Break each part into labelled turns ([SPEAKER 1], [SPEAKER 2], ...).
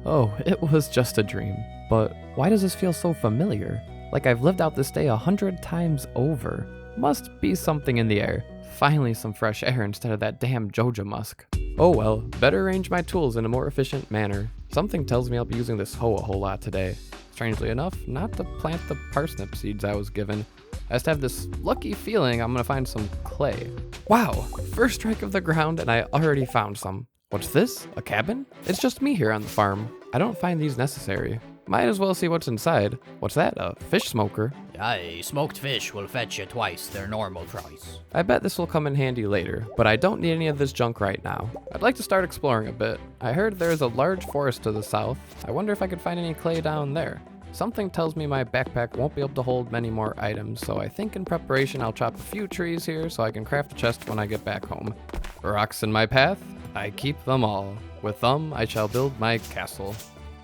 [SPEAKER 1] Oh, it was just a dream. But why does this feel so familiar? Like I've lived out this day 100 times over. Must be something in the air. Finally some fresh air instead of that damn Joja musk. Oh well, better arrange my tools in a more efficient manner. Something tells me I'll be using this hoe a whole lot today. Strangely enough, not to plant the parsnip seeds I was given. I just have this lucky feeling I'm gonna find some clay. Wow, first strike of the ground and I already found some. What's this? A cabin? It's just me here on the farm. I don't find these necessary. Might as well see what's inside. What's that, a fish smoker?
[SPEAKER 2] Aye, smoked fish will fetch you twice their normal price.
[SPEAKER 1] I bet this will come in handy later, but I don't need any of this junk right now. I'd like to start exploring a bit. I heard there's a large forest to the south. I wonder if I could find any clay down there. Something tells me my backpack won't be able to hold many more items, so I think in preparation I'll chop a few trees here so I can craft a chest when I get back home. Rocks in my path? I keep them all. With them, I shall build my castle.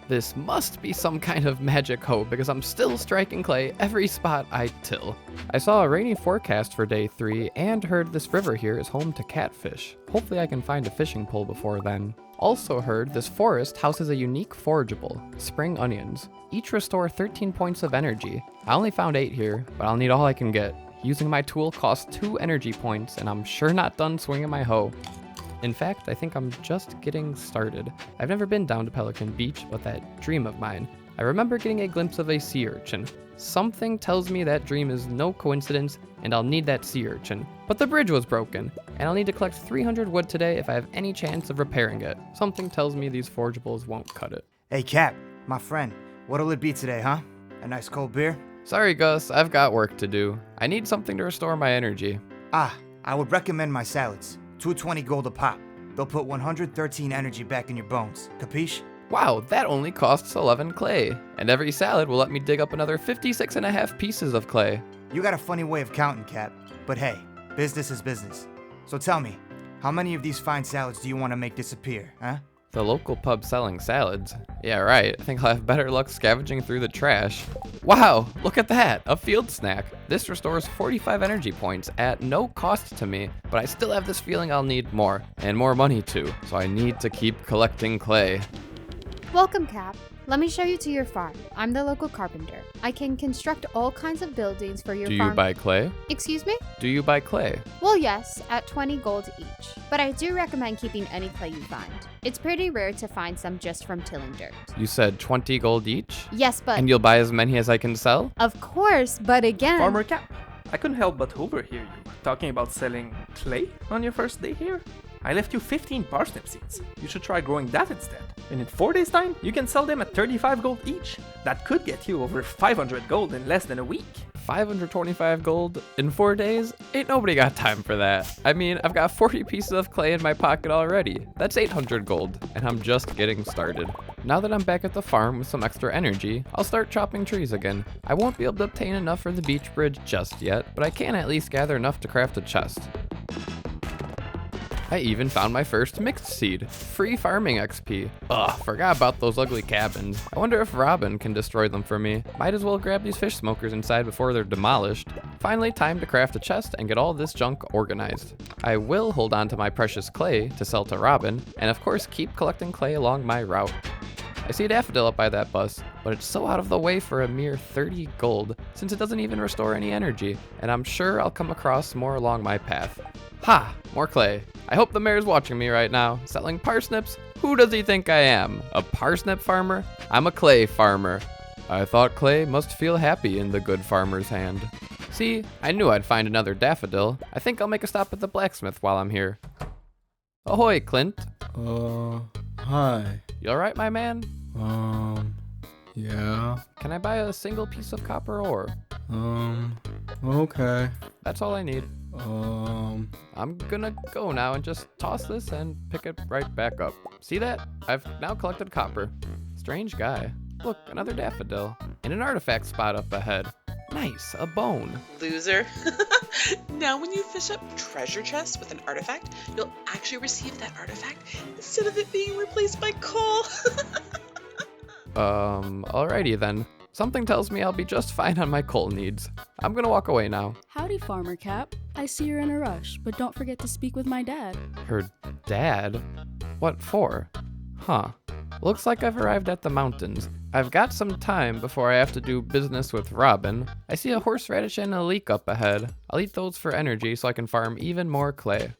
[SPEAKER 1] This must be some kind of magic hoe because I'm still striking clay every spot I till. I saw a rainy forecast for day 3 and heard this river here is home to catfish. Hopefully I can find a fishing pole before then. Also heard this forest houses a unique forageable, spring onions. Each restore 13 points of energy. I only found 8 here, but I'll need all I can get. Using my tool costs 2 energy points and I'm sure not done swinging my hoe. In fact, I think I'm just getting started. I've never been down to Pelican Beach, but that dream of mine. I remember getting a glimpse of a sea urchin. Something tells me that dream is no coincidence, and I'll need that sea urchin. But the bridge was broken, and I'll need to collect 300 wood today if I have any chance of repairing it. Something tells me these forageables won't cut it.
[SPEAKER 3] Hey Cap, my friend, what'll it be today, huh? A nice cold beer?
[SPEAKER 1] Sorry Gus, I've got work to do. I need something to restore my energy.
[SPEAKER 3] I would recommend my salads. 220 gold a pop. They'll put 113 energy back in your bones. Capiche?
[SPEAKER 1] Wow, that only costs 11 clay. And every salad will let me dig up another 56.5 pieces of clay.
[SPEAKER 3] You got a funny way of counting, Cap. But hey, business is business. So tell me, how many of these fine salads do you want to make disappear, huh?
[SPEAKER 1] The local pub selling salads? Yeah, right. I think I'll have better luck scavenging through the trash. Wow, look at that, a field snack. This restores 45 energy points at no cost to me, but I still have this feeling I'll need more, and more money too, so I need to keep collecting clay.
[SPEAKER 4] Welcome, Cap. Let me show you to your farm. I'm the local carpenter. I can construct all kinds of buildings for your farm.
[SPEAKER 1] Do you buy clay?
[SPEAKER 4] Excuse me?
[SPEAKER 1] Do you buy clay?
[SPEAKER 4] Well, yes, at 20 gold each. But I do recommend keeping any clay you find. It's pretty rare to find some just from tilling dirt.
[SPEAKER 1] You said 20 gold each?
[SPEAKER 4] Yes, but...
[SPEAKER 1] And you'll buy as many as I can sell?
[SPEAKER 4] Of course, but again...
[SPEAKER 5] Farmer Cap, I couldn't help but overhear you talking about selling clay on your first day here. I left you 15 parsnip seeds. You should try growing that instead. And in 4 days' time, you can sell them at 35 gold each. That could get you over 500 gold in less than a week.
[SPEAKER 1] 525 gold in 4 days? Ain't nobody got time for that. I mean, I've got 40 pieces of clay in my pocket already. That's 800 gold, and I'm just getting started. Now that I'm back at the farm with some extra energy, I'll start chopping trees again. I won't be able to obtain enough for the beach bridge just yet, but I can at least gather enough to craft a chest. I even found my first mixed seed. Free farming XP. Ugh, forgot about those ugly cabins. I wonder if Robin can destroy them for me. Might as well grab these fish smokers inside before they're demolished. Finally, time to craft a chest and get all this junk organized. I will hold on to my precious clay to sell to Robin, and of course keep collecting clay along my route. I see a daffodil up by that bus, but it's so out of the way for a mere 30 gold, since it doesn't even restore any energy, and I'm sure I'll come across more along my path. Ha! More clay. I hope the mayor's watching me right now. Selling parsnips? Who does he think I am? A parsnip farmer? I'm a clay farmer. I thought clay must feel happy in the good farmer's hand. See, I knew I'd find another daffodil. I think I'll make a stop at the blacksmith while I'm here. Ahoy, Clint.
[SPEAKER 6] Hi.
[SPEAKER 1] You alright, my man?
[SPEAKER 6] Yeah.
[SPEAKER 1] Can I buy a single piece of copper ore?
[SPEAKER 6] Okay.
[SPEAKER 1] That's all I need. I'm gonna go now and just toss this and pick it right back up. See that? I've now collected copper. Strange guy. Look, another daffodil. And an artifact spot up ahead. Nice, a bone.
[SPEAKER 7] Loser. Now when you fish up treasure chests with an artifact, you'll actually receive that artifact instead of it being replaced by coal.
[SPEAKER 1] Alrighty then. Something tells me I'll be just fine on my coal needs. I'm gonna walk away now.
[SPEAKER 8] Howdy, Farmer Cap. I see you're in a rush, but don't forget to speak with my dad.
[SPEAKER 1] Her dad? What for? Huh. Looks like I've arrived at the mountains. I've got some time before I have to do business with Robin. I see a horseradish and a leek up ahead. I'll eat those for energy so I can farm even more clay.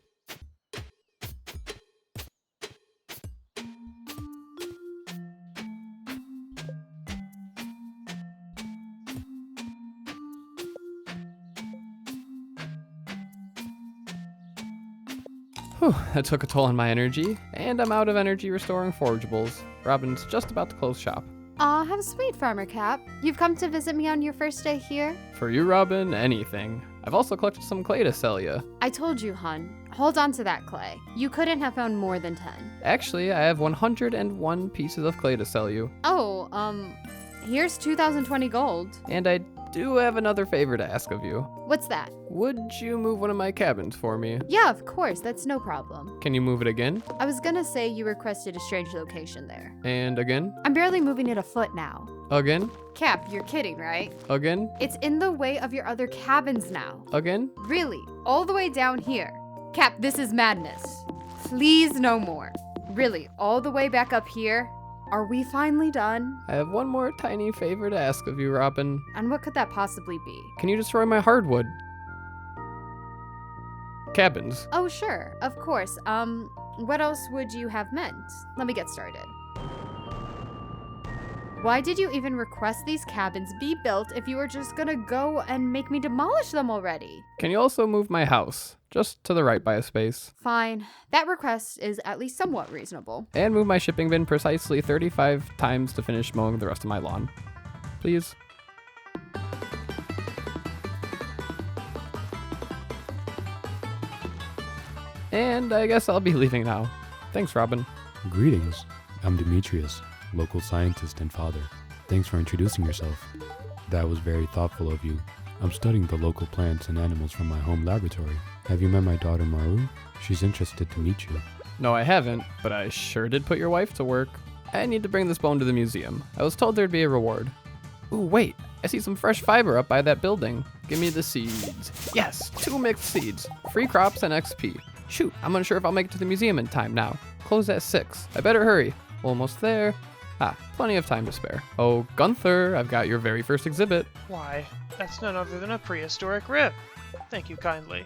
[SPEAKER 1] Whew, that took a toll on my energy, and I'm out of energy restoring forageables. Robin's just about to close shop.
[SPEAKER 4] Aw, how sweet, Farmer Cap. You've come to visit me on your first day here?
[SPEAKER 1] For you, Robin, anything. I've also collected some clay to sell you.
[SPEAKER 4] I told you, hun. Hold on to that clay. You couldn't have found more than 10.
[SPEAKER 1] Actually, I have 101 pieces of clay to sell you.
[SPEAKER 4] Oh, here's 2020 gold.
[SPEAKER 1] And I do have another favor to ask of you.
[SPEAKER 4] What's that?
[SPEAKER 1] Would you move one of my cabins for me?
[SPEAKER 4] Yeah, of course, that's no problem.
[SPEAKER 1] Can you move it again?
[SPEAKER 4] I was gonna say you requested a strange location there.
[SPEAKER 1] And again?
[SPEAKER 4] I'm barely moving it a foot now.
[SPEAKER 1] Again?
[SPEAKER 4] Cap, you're kidding, right?
[SPEAKER 1] Again?
[SPEAKER 4] It's in the way of your other cabins now.
[SPEAKER 1] Again?
[SPEAKER 4] Really, all the way down here. Cap, this is madness. Please no more. Really, all the way back up here? Are we finally done?
[SPEAKER 1] I have one more tiny favor to ask of you, Robin.
[SPEAKER 4] And what could that possibly be?
[SPEAKER 1] Can you destroy my hardwood? Cabins.
[SPEAKER 4] Oh, sure, of course. What else would you have meant? Let me get started. Why did you even request these cabins be built if you were just gonna go and make me demolish them already?
[SPEAKER 1] Can you also move my house? Just to the right by a space.
[SPEAKER 4] Fine. That request is at least somewhat reasonable.
[SPEAKER 1] And move my shipping bin precisely 35 times to finish mowing the rest of my lawn. Please. And I guess I'll be leaving now. Thanks, Robin.
[SPEAKER 6] Greetings. I'm Demetrius, local scientist and father. Thanks for introducing yourself. That was very thoughtful of you. I'm studying the local plants and animals from my home laboratory. Have you met my daughter Maru? She's interested to meet you.
[SPEAKER 1] No, I haven't, but I sure did put your wife to work. I need to bring this bone to the museum. I was told there'd be a reward. Ooh, wait. I see some fresh fiber up by that building. Give me the seeds. Yes, 2 mixed seeds. Free crops and XP. Shoot, I'm unsure if I'll make it to the museum in time now. Close at 6. I better hurry. Almost there. Ah, plenty of time to spare. Oh, Gunther, I've got your very first exhibit.
[SPEAKER 9] Why, that's none other than a prehistoric rib. Thank you kindly.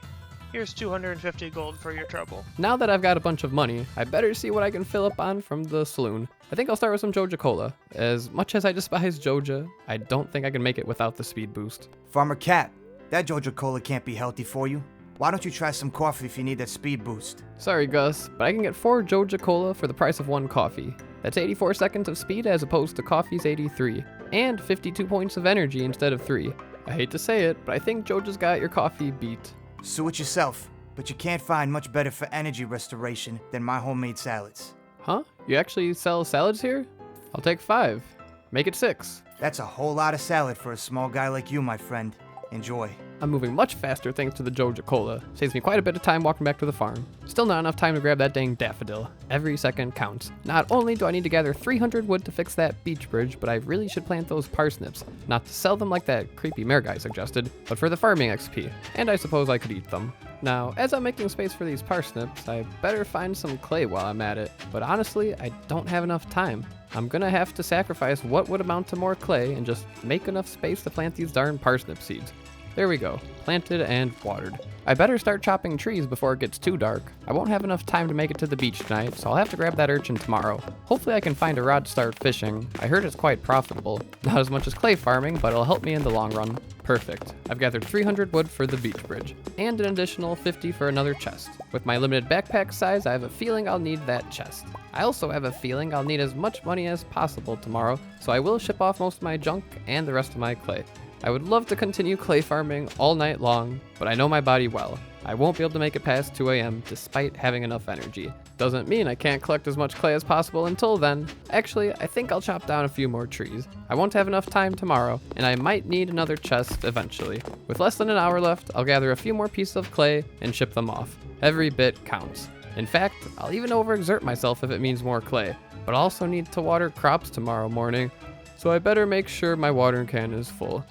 [SPEAKER 9] Here's 250 gold for your trouble.
[SPEAKER 1] Now that I've got a bunch of money, I better see what I can fill up on from the saloon. I think I'll start with some Joja Cola. As much as I despise Joja, I don't think I can make it without the speed boost.
[SPEAKER 3] Farmer Cat, that Joja Cola can't be healthy for you. Why don't you try some coffee if you need that speed boost?
[SPEAKER 1] Sorry, Gus, but I can get 4 Joja Cola for the price of 1 coffee. That's 84 seconds of speed as opposed to coffee's 83. And 52 points of energy instead of 3. I hate to say it, but I think Joja's got your coffee beat.
[SPEAKER 3] Sue it yourself, but you can't find much better for energy restoration than my homemade salads.
[SPEAKER 1] Huh? You actually sell salads here? I'll take 5. Make it 6.
[SPEAKER 3] That's a whole lot of salad for a small guy like you, my friend. Enjoy.
[SPEAKER 1] I'm moving much faster thanks to the Joja Cola. Saves me quite a bit of time walking back to the farm. Still not enough time to grab that dang daffodil. Every second counts. Not only do I need to gather 300 wood to fix that beach bridge, but I really should plant those parsnips. Not to sell them like that creepy mare guy suggested, but for the farming XP. And I suppose I could eat them. Now, as I'm making space for these parsnips, I better find some clay while I'm at it. But honestly, I don't have enough time. I'm gonna have to sacrifice what would amount to more clay and just make enough space to plant these darn parsnip seeds. There we go, planted and watered. I better start chopping trees before it gets too dark. I won't have enough time to make it to the beach tonight, so I'll have to grab that urchin tomorrow. Hopefully I can find a rod to start fishing. I heard it's quite profitable. Not as much as clay farming, but it'll help me in the long run. Perfect. I've gathered 300 wood for the beach bridge, and an additional 50 for another chest. With my limited backpack size, I have a feeling I'll need that chest. I also have a feeling I'll need as much money as possible tomorrow, so I will ship off most of my junk and the rest of my clay. I would love to continue clay farming all night long, but I know my body well. I won't be able to make it past 2 a.m. despite having enough energy. Doesn't mean I can't collect as much clay as possible until then. Actually, I think I'll chop down a few more trees. I won't have enough time tomorrow, and I might need another chest eventually. With less than an hour left, I'll gather a few more pieces of clay and ship them off. Every bit counts. In fact, I'll even overexert myself if it means more clay, but I'll also need to water crops tomorrow morning, so I better make sure my watering can is full.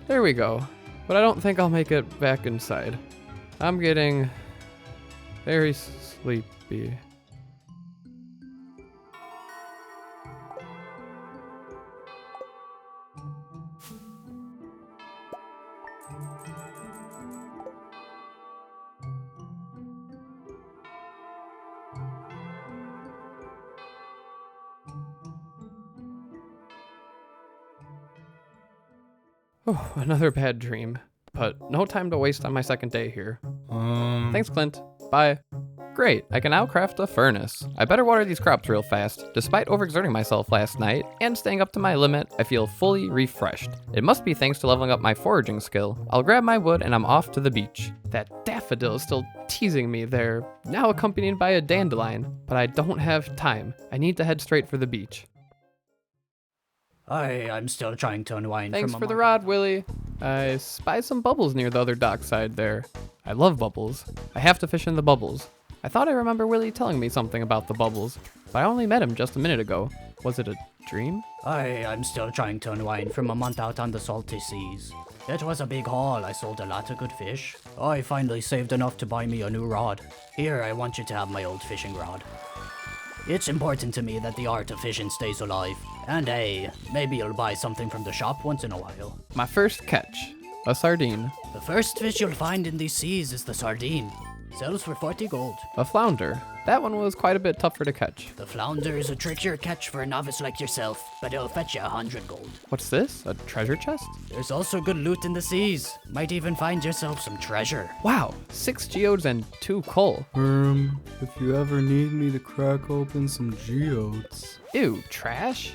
[SPEAKER 1] There we go, but I don't think I'll make it back inside. I'm getting very sleepy. Oh, another bad dream. But no time to waste on my second day here. Thanks, Clint. Bye. Great, I can now craft a furnace. I better water these crops real fast. Despite overexerting myself last night and staying up to my limit, I feel fully refreshed. It must be thanks to leveling up my foraging skill. I'll grab my wood and I'm off to the beach. That daffodil is still teasing me there, now accompanied by a dandelion, but I don't have time. I need to head straight for the beach.
[SPEAKER 2] I'm still trying to unwind
[SPEAKER 1] Thanks
[SPEAKER 2] from
[SPEAKER 1] for the rod, Willy. I spy some bubbles near the other dockside there. I love bubbles. I have to fish in the bubbles. I thought I remember Willy telling me something about the bubbles, but I only met him just a minute ago. Was it a dream?
[SPEAKER 2] I'm still trying to unwind from a month out on the salty seas. It was a big haul. I sold a lot of good fish. I finally saved enough to buy me a new rod. Here, I want you to have my old fishing rod. It's important to me that the art of fishing stays alive. And hey, maybe you'll buy something from the shop once in a while.
[SPEAKER 1] My first catch. A sardine.
[SPEAKER 2] The first fish you'll find in these seas is the sardine. Sells for 40 gold.
[SPEAKER 1] A flounder. That one was quite a bit tougher to catch.
[SPEAKER 2] The flounder is a trickier catch for a novice like yourself, but it'll fetch you 100 gold.
[SPEAKER 1] What's this? A treasure chest?
[SPEAKER 2] There's also good loot in the seas. Might even find yourself some treasure.
[SPEAKER 1] Wow, 6 geodes and 2 coal.
[SPEAKER 6] If you ever need me to crack open some geodes.
[SPEAKER 1] Ew, trash?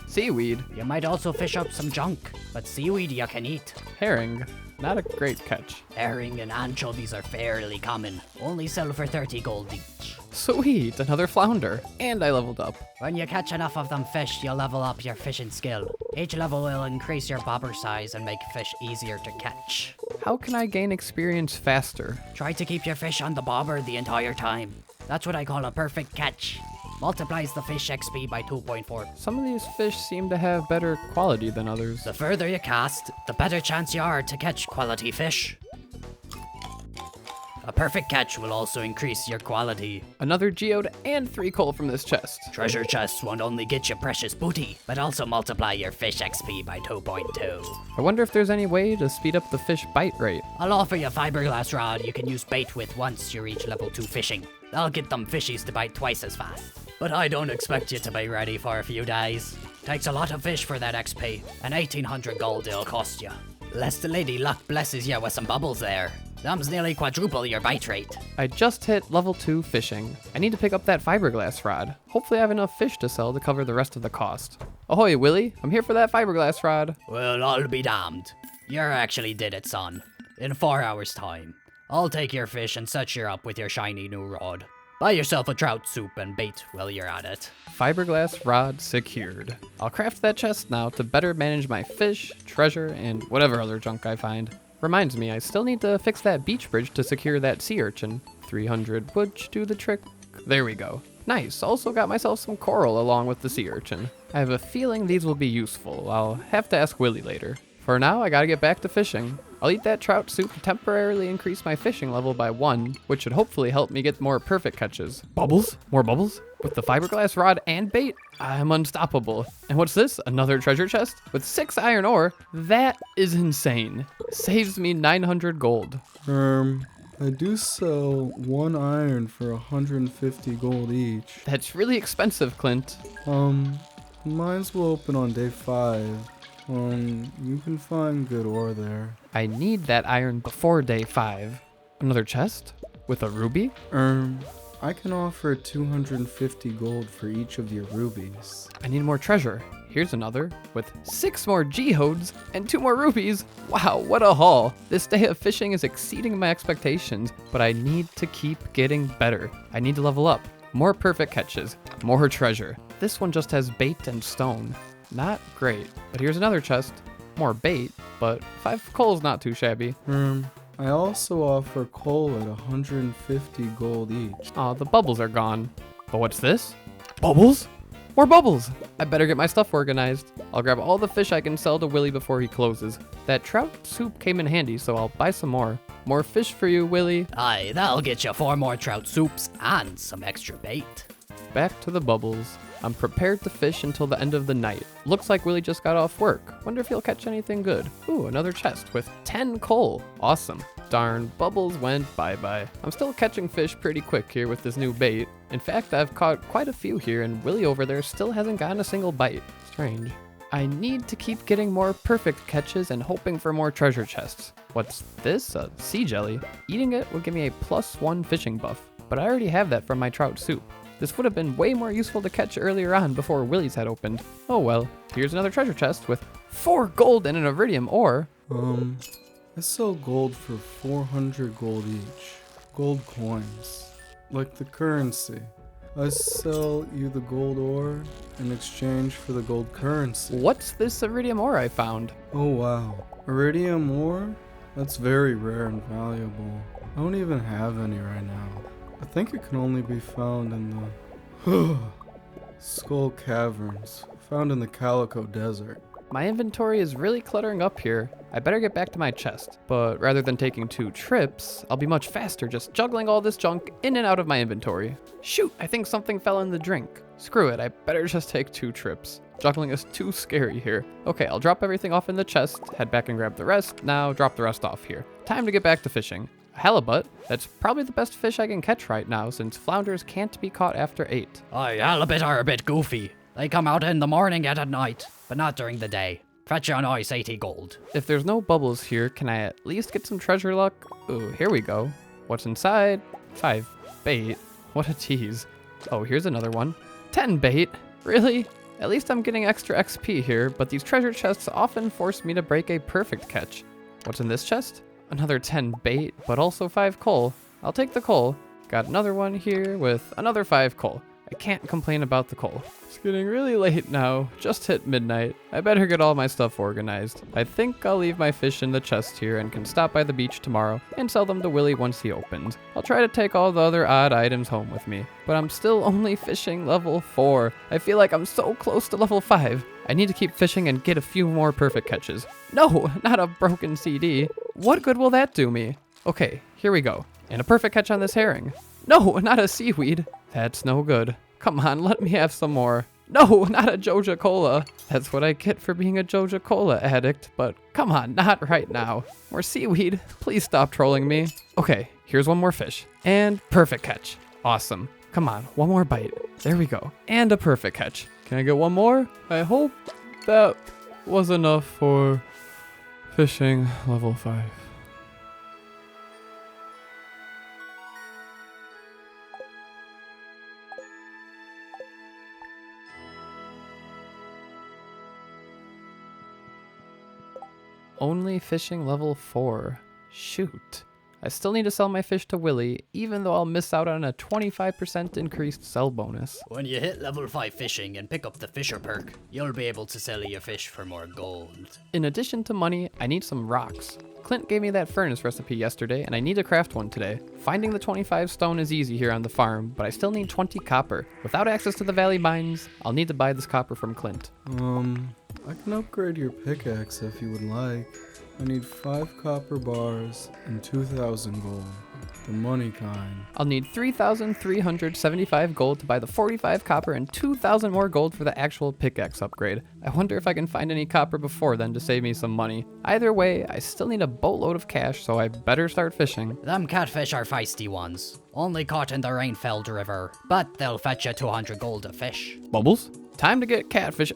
[SPEAKER 1] Seaweed.
[SPEAKER 2] You might also fish up some junk, but seaweed you can eat.
[SPEAKER 1] Herring. Not a great catch.
[SPEAKER 2] Herring and anchovies are fairly common. Only sell for 30 gold each.
[SPEAKER 1] Sweet, another flounder. And I leveled up.
[SPEAKER 2] When you catch enough of them fish, you'll level up your fishing skill. Each level will increase your bobber size and make fish easier to catch.
[SPEAKER 1] How can I gain experience faster?
[SPEAKER 2] Try to keep your fish on the bobber the entire time. That's what I call a perfect catch. Multiplies the fish XP by 2.4.
[SPEAKER 1] Some of these fish seem to have better quality than others.
[SPEAKER 2] The further you cast, the better chance you are to catch quality fish. A perfect catch will also increase your quality.
[SPEAKER 1] Another geode and 3 coal from this chest.
[SPEAKER 2] Treasure chests won't only get you precious booty, but also multiply your fish XP by 2.2.
[SPEAKER 1] I wonder if there's any way to speed up the fish bite rate.
[SPEAKER 2] I'll offer you a fiberglass rod you can use bait with once you reach level 2 fishing. That'll get them fishies to bite twice as fast. But I don't expect you to be ready for a few days. Takes a lot of fish for that XP, and 1800 gold it'll cost you. Lest the lady luck blesses you with some bubbles there. Them's nearly quadruple your bite rate.
[SPEAKER 1] I just hit level 2 fishing. I need to pick up that fiberglass rod. Hopefully I have enough fish to sell to cover the rest of the cost. Ahoy, Willy. I'm here for that fiberglass rod.
[SPEAKER 2] Well, I'll be damned. You actually did it, son. In 4 hours' time. I'll take your fish and set you up with your shiny new rod. Buy yourself a trout soup and bait while you're at it.
[SPEAKER 1] Fiberglass rod secured. I'll craft that chest now to better manage my fish, treasure, and whatever other junk I find. Reminds me, I still need to fix that beach bridge to secure that sea urchin. 300 wood should do the trick. There we go. Nice, also got myself some coral along with the sea urchin. I have a feeling these will be useful. I'll have to ask Willy later. For now, I gotta get back to fishing. I'll eat that trout soup to temporarily increase my fishing level by 1, which should hopefully help me get more perfect catches. Bubbles? More bubbles? With the fiberglass rod and bait, I'm unstoppable. And what's this? Another treasure chest? With 6 iron ore? That is insane. Saves me 900 gold.
[SPEAKER 6] I do sell 1 iron for 150 gold each.
[SPEAKER 1] That's really expensive, Clint.
[SPEAKER 6] Mines will open on day 5. You can find good ore there.
[SPEAKER 1] I need that iron before day 5. Another chest? With a ruby?
[SPEAKER 6] I can offer 250 gold for each of your rubies.
[SPEAKER 1] I need more treasure. Here's another, with 6 more geodes and 2 more rubies. Wow, what a haul. This day of fishing is exceeding my expectations, but I need to keep getting better. I need to level up. More perfect catches, more treasure. This one just has bait and stone. Not great, but here's another chest. More bait, but 5 coal's not too shabby.
[SPEAKER 6] I also offer coal at 150 gold each.
[SPEAKER 1] Aw, the bubbles are gone. But what's this? Bubbles? More bubbles! I better get my stuff organized. I'll grab all the fish I can sell to Willy before he closes. That trout soup came in handy, so I'll buy some more. More fish for you, Willy.
[SPEAKER 2] Aye, that'll get you 4 more trout soups and some extra bait.
[SPEAKER 1] Back to the bubbles. I'm prepared to fish until the end of the night. Looks like Willy just got off work. Wonder if he'll catch anything good. Ooh, another chest with 10 coal. Awesome. Darn, bubbles went bye-bye. I'm still catching fish pretty quick here with this new bait. In fact, I've caught quite a few here and Willy over there still hasn't gotten a single bite. Strange. I need to keep getting more perfect catches and hoping for more treasure chests. What's this? A sea jelly? Eating it would give me a +1 fishing buff, but I already have that from my trout soup. This would have been way more useful to catch earlier on before Willy's had opened. Oh well, here's another treasure chest with 4 gold and an iridium ore.
[SPEAKER 10] I sell gold for 400 gold each. Gold coins. Like the currency. I sell you the gold ore in exchange for the gold currency.
[SPEAKER 1] What's this iridium ore I found?
[SPEAKER 10] Oh wow. Iridium ore? That's very rare and valuable. I don't even have any right now. I think it can only be found in the Skull Caverns, found in the Calico Desert.
[SPEAKER 1] My inventory is really cluttering up here. I better get back to my chest. But rather than taking 2 trips, I'll be much faster just juggling all this junk in and out of my inventory. Shoot, I think something fell in the drink. Screw it, I better just take 2 trips. Juggling is too scary here. Okay, I'll drop everything off in the chest, head back and grab the rest, now drop the rest off here. Time to get back to fishing. A halibut? That's probably the best fish I can catch right now since flounders can't be caught after 8.
[SPEAKER 2] Aye, halibut are a bit goofy. They come out in the morning and at night, but not during the day. Fetch you on ice 80 gold.
[SPEAKER 1] If there's no bubbles here, can I at least get some treasure luck? Ooh, here we go. What's inside? 5 bait. What a tease. Oh, here's another one. 10 bait. Really? At least I'm getting extra XP here, but these treasure chests often force me to break a perfect catch. What's in this chest? Another 10 bait, but also 5 coal. I'll take the coal. Got another one here with another 5 coal. I can't complain about the coal. It's getting really late now. Just hit midnight. I better get all my stuff organized. I think I'll leave my fish in the chest here and can stop by the beach tomorrow and sell them to Willy once he opens. I'll try to take all the other odd items home with me. But I'm still only fishing level 4. I feel like I'm so close to level 5. I need to keep fishing and get a few more perfect catches. No, not a broken CD. What good will that do me? Okay, here we go. And a perfect catch on this herring. No, not a seaweed. That's no good. Come on, let me have some more. No, not a Joja Cola. That's what I get for being a Joja Cola addict, but come on, not right now. More seaweed. Please stop trolling me. Okay, here's one more fish. And perfect catch. Awesome. Come on, one more bite. There we go. And a perfect catch. Can I get one more? I hope that was enough for fishing level 5. Only fishing level 4. Shoot. I still need to sell my fish to Willy, even though I'll miss out on a 25% increased sell bonus.
[SPEAKER 2] When you hit level 5 fishing and pick up the Fisher perk, you'll be able to sell your fish for more gold.
[SPEAKER 1] In addition to money, I need some rocks. Clint gave me that furnace recipe yesterday, and I need to craft one today. Finding the 25 stone is easy here on the farm, but I still need 20 copper. Without access to the valley mines, I'll need to buy this copper from Clint.
[SPEAKER 10] I can upgrade your pickaxe if you would like. I need 5 copper bars and 2,000 gold. The money kind.
[SPEAKER 1] I'll need 3,375 gold to buy the 45 copper and 2,000 more gold for the actual pickaxe upgrade. I wonder if I can find any copper before then to save me some money. Either way, I still need a boatload of cash, so I better start fishing.
[SPEAKER 2] Them catfish are feisty ones. Only caught in the Rainfeld River, but they'll fetch you 200 gold a fish.
[SPEAKER 1] Bubbles? Time to get catfish.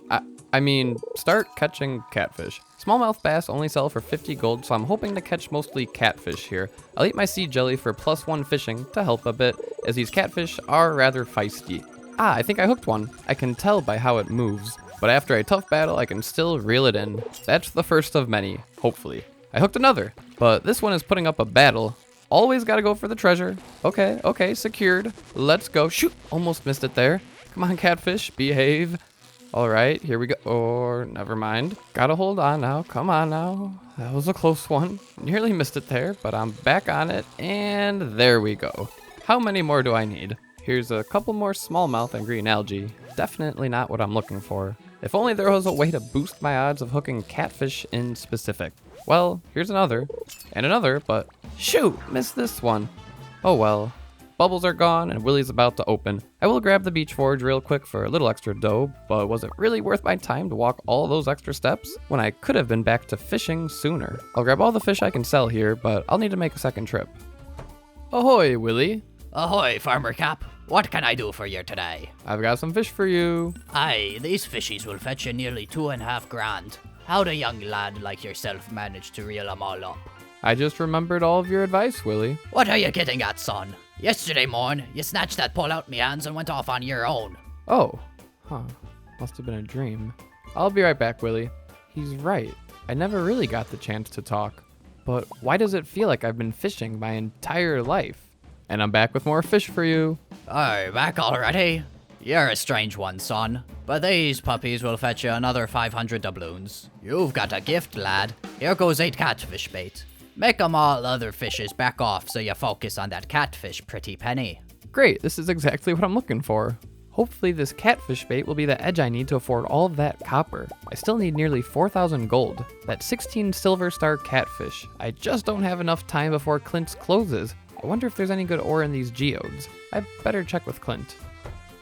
[SPEAKER 1] Start catching catfish. Smallmouth bass only sell for 50 gold, so I'm hoping to catch mostly catfish here. I'll eat my sea jelly for +1 fishing to help a bit, as these catfish are rather feisty. I think I hooked one. I can tell by how it moves, but after a tough battle, I can still reel it in. That's the first of many, hopefully. I hooked another, but this one is putting up a battle. Always gotta go for the treasure. Okay, secured. Let's go. Shoot, almost missed it there. Come on, catfish, behave. All right, here we go. Or never mind. Gotta hold on now. Come on now. That was a close one. Nearly missed it there, but I'm back on it. And there we go. How many more do I need? Here's a couple more smallmouth and green algae. Definitely not what I'm looking for. If only there was a way to boost my odds of hooking catfish in specific. Well, here's another. And another, but shoot, missed this one. Oh well. bubbles are gone, and Willy's about to open. I will grab the beach forage real quick for a little extra dough, but was it really worth my time to walk all those extra steps when I could have been back to fishing sooner? I'll grab all the fish I can sell here, but I'll need to make a second trip. Ahoy, Willy.
[SPEAKER 2] Ahoy, Farmer Cap. What can I do for you today?
[SPEAKER 1] I've got some fish for you.
[SPEAKER 2] Aye, these fishies will fetch you nearly 2.5 grand. How'd a young lad like yourself manage to reel them all up?
[SPEAKER 1] I just remembered all of your advice, Willy.
[SPEAKER 2] What are you getting at, son? Yesterday morn, you snatched that pole out me hands and went off on your own.
[SPEAKER 1] Oh, must have been a dream. I'll be right back, Willy. He's right. I never really got the chance to talk. But why does it feel like I've been fishing my entire life? And I'm back with more fish for you.
[SPEAKER 2] Oh, back already? You're a strange one, son. But these puppies will fetch you another 500 doubloons. You've got a gift, lad. Here goes 8 catfish bait. Make 'em all other fishes back off so you focus on that catfish, pretty penny.
[SPEAKER 1] Great, this is exactly what I'm looking for. Hopefully this catfish bait will be the edge I need to afford all of that copper. I still need nearly 4,000 gold. That's 16 silver star catfish. I just don't have enough time before Clint's closes. I wonder if there's any good ore in these geodes. I better check with Clint.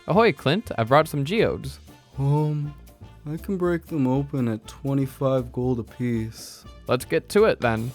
[SPEAKER 1] Ahoy, Clint, I brought some geodes.
[SPEAKER 10] I can break them open at 25 gold apiece.
[SPEAKER 1] Let's get to it then.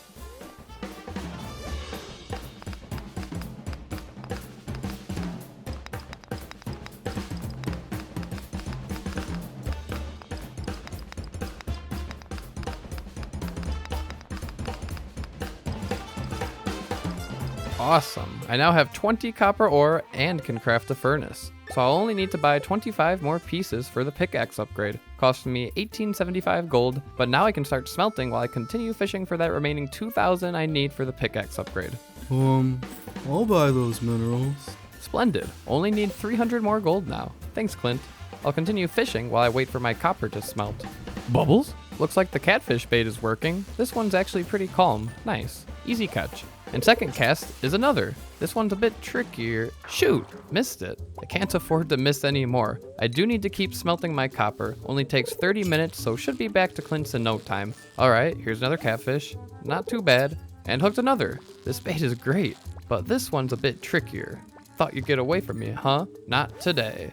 [SPEAKER 1] Awesome. I now have 20 copper ore and can craft a furnace. So I'll only need to buy 25 more pieces for the pickaxe upgrade, costing me 1875 gold, but now I can start smelting while I continue fishing for that remaining 2,000 I need for the pickaxe upgrade.
[SPEAKER 10] I'll buy those minerals.
[SPEAKER 1] Splendid. Only need 300 more gold now. Thanks, Clint. I'll continue fishing while I wait for my copper to smelt. Bubbles? Looks like the catfish bait is working. This one's actually pretty calm. Nice. Easy catch. And second cast is another. This one's a bit trickier. Shoot, missed it. I can't afford to miss any more. I do need to keep smelting my copper. Only takes 30 minutes, so should be back to Clint's in no time. All right, here's another catfish. Not too bad. And hooked another. This bait is great, but this one's a bit trickier. Thought you'd get away from me, huh? Not today.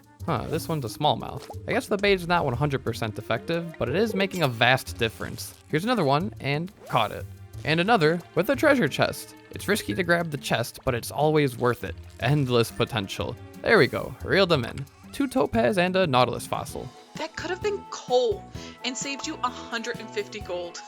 [SPEAKER 1] This one's a smallmouth. I guess the bait is not 100% effective, but it is making a vast difference. Here's another one, and caught it. And another with a treasure chest. It's risky to grab the chest, but it's always worth it. Endless potential. There we go, reeled them in. 2 topaz and a nautilus fossil.
[SPEAKER 7] That could have been coal and saved you 150 gold.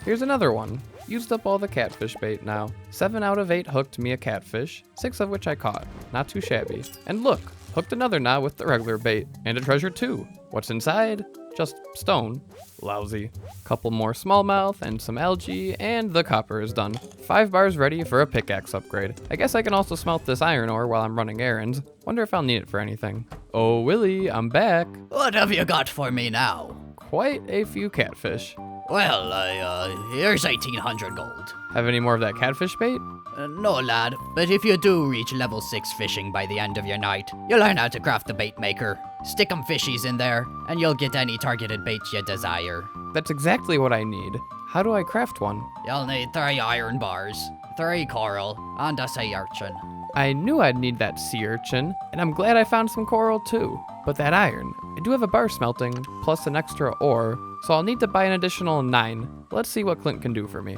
[SPEAKER 1] Here's another one. Used up all the catfish bait now. 7 out of 8 hooked me a catfish, 6 of which I caught. Not too shabby. And look, hooked another now with the regular bait. And a treasure too. What's inside? Just stone. Lousy. Couple more smallmouth and some algae, and the copper is done. 5 bars ready for a pickaxe upgrade. I guess I can also smelt this iron ore while I'm running errands. Wonder if I'll need it for anything. Oh, Willy, I'm back.
[SPEAKER 2] What have you got for me now?
[SPEAKER 1] Quite a few catfish.
[SPEAKER 2] Well, here's 1,800 gold.
[SPEAKER 1] Have any more of that catfish bait?
[SPEAKER 2] No, lad, but if you do reach level 6 fishing by the end of your night, you'll learn how to craft the bait maker. Stick 'em fishies in there, and you'll get any targeted bait you desire.
[SPEAKER 1] That's exactly what I need. How do I craft one?
[SPEAKER 2] You'll need 3 iron bars, 3 coral, and a sea urchin.
[SPEAKER 1] I knew I'd need that sea urchin, and I'm glad I found some coral too. But that iron, I do have a bar smelting, plus an extra ore, so I'll need to buy an additional 9. Let's see what Clint can do for me.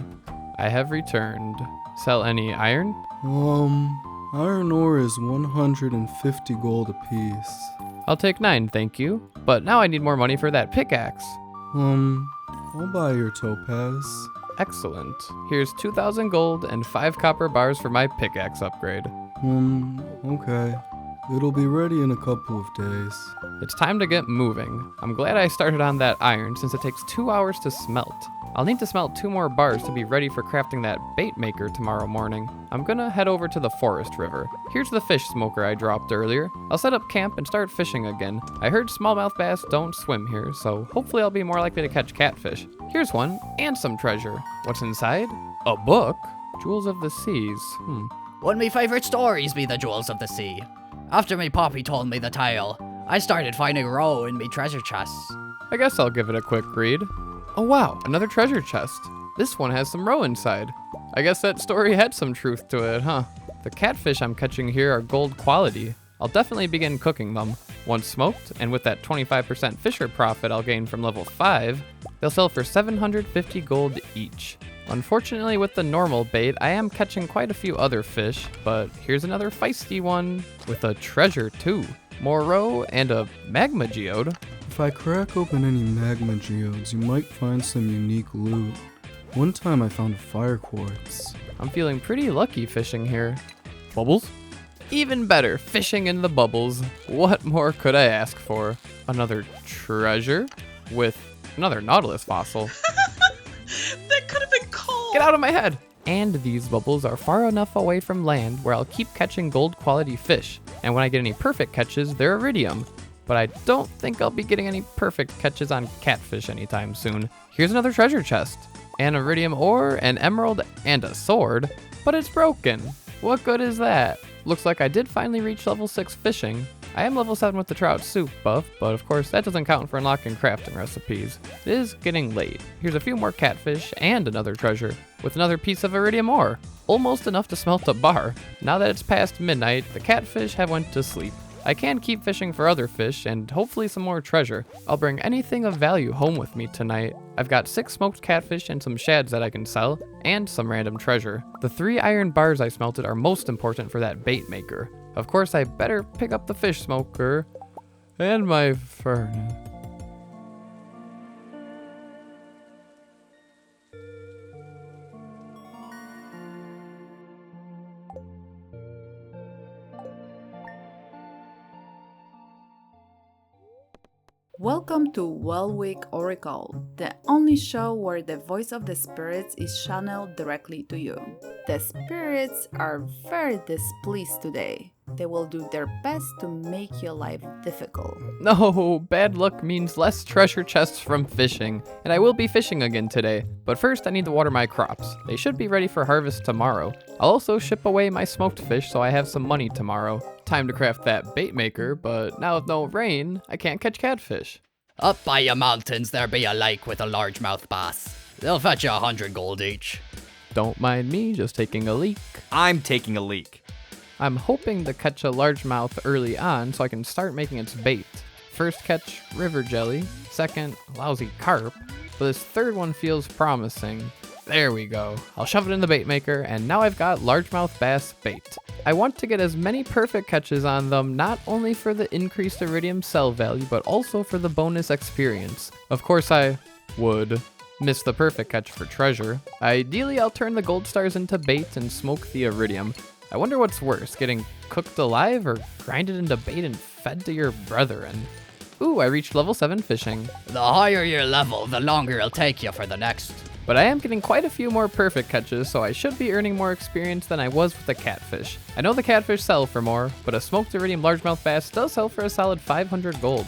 [SPEAKER 1] I have returned. Sell any iron?
[SPEAKER 10] Iron ore is 150 gold apiece.
[SPEAKER 1] I'll take 9, thank you. But now I need more money for that pickaxe.
[SPEAKER 10] I'll buy your topaz.
[SPEAKER 1] Excellent. Here's 2,000 gold and 5 copper bars for my pickaxe upgrade.
[SPEAKER 10] Okay. It'll be ready in a couple of days.
[SPEAKER 1] It's time to get moving. I'm glad I started on that iron since it takes 2 hours to smelt. I'll need to smelt 2 more bars to be ready for crafting that bait maker tomorrow morning. I'm gonna head over to the forest river. Here's the fish smoker I dropped earlier. I'll set up camp and start fishing again. I heard smallmouth bass don't swim here, so hopefully I'll be more likely to catch catfish. Here's one, and some treasure. What's inside? A book? Jewels of the Seas.
[SPEAKER 2] One of my favorite stories be the Jewels of the Sea. After me poppy told me the tale, I started finding roe in me treasure chests.
[SPEAKER 1] I guess I'll give it a quick read. Oh wow, another treasure chest. This one has some roe inside. I guess that story had some truth to it, huh? The catfish I'm catching here are gold quality. I'll definitely begin cooking them. Once smoked, and with that 25% fisher profit I'll gain from level 5, they'll sell for 750 gold each. Unfortunately, with the normal bait, I am catching quite a few other fish, but here's another feisty one with a treasure too. Maru and a magma geode.
[SPEAKER 10] If I crack open any magma geodes, you might find some unique loot. One time I found a fire quartz.
[SPEAKER 1] I'm feeling pretty lucky fishing here. Bubbles? Even better, fishing in the bubbles. What more could I ask for? Another treasure with another nautilus fossil.
[SPEAKER 7] That could have been cool.
[SPEAKER 1] Get out of my head! And these bubbles are far enough away from land where I'll keep catching gold quality fish. And when I get any perfect catches, they're iridium. But I don't think I'll be getting any perfect catches on catfish anytime soon. Here's another treasure chest. An iridium ore, an emerald, and a sword. But it's broken. What good is that? Looks like I did finally reach level 6 fishing. I am level 7 with the trout soup buff, but of course that doesn't count for unlocking crafting recipes. It is getting late. Here's a few more catfish and another treasure, with another piece of iridium ore. Almost enough to smelt a bar. Now that it's past midnight, the catfish have went to sleep. I can keep fishing for other fish and hopefully some more treasure. I'll bring anything of value home with me tonight. I've got 6 smoked catfish and some shads that I can sell, and some random treasure. The 3 iron bars I smelted are most important for that bait maker. Of course, I better pick up the fish smoker and my furnace.
[SPEAKER 11] Welcome to Welwick Oracle, the only show where the voice of the spirits is channeled directly to you. The spirits are very displeased today. They will do their best to make your life difficult.
[SPEAKER 1] No, bad luck means less treasure chests from fishing, and I will be fishing again today. But first I need to water my crops. They should be ready for harvest tomorrow. I'll also ship away my smoked fish so I have some money tomorrow. Time to craft that bait maker, but now with no rain, I can't catch catfish.
[SPEAKER 2] Up by your mountains there be a lake with a largemouth bass. They'll fetch you 100 gold each.
[SPEAKER 1] Don't mind me, just taking a leak.
[SPEAKER 12] I'm taking a leak.
[SPEAKER 1] I'm hoping to catch a largemouth early on so I can start making its bait. First catch, river jelly. Second, lousy carp. But this third one feels promising. There we go. I'll shove it in the bait maker, and now I've got largemouth bass bait. I want to get as many perfect catches on them, not only for the increased iridium sell value, but also for the bonus experience. Of course, I would miss the perfect catch for treasure. Ideally, I'll turn the gold stars into bait and smoke the iridium. I wonder what's worse, getting cooked alive or grinded into bait and fed to your brethren. Ooh, I reached level 7 fishing.
[SPEAKER 2] The higher your level, the longer it'll take you for the next.
[SPEAKER 1] But I am getting quite a few more perfect catches, so I should be earning more experience than I was with the catfish. I know the catfish sell for more, but a smoked iridium largemouth bass does sell for a solid 500 gold.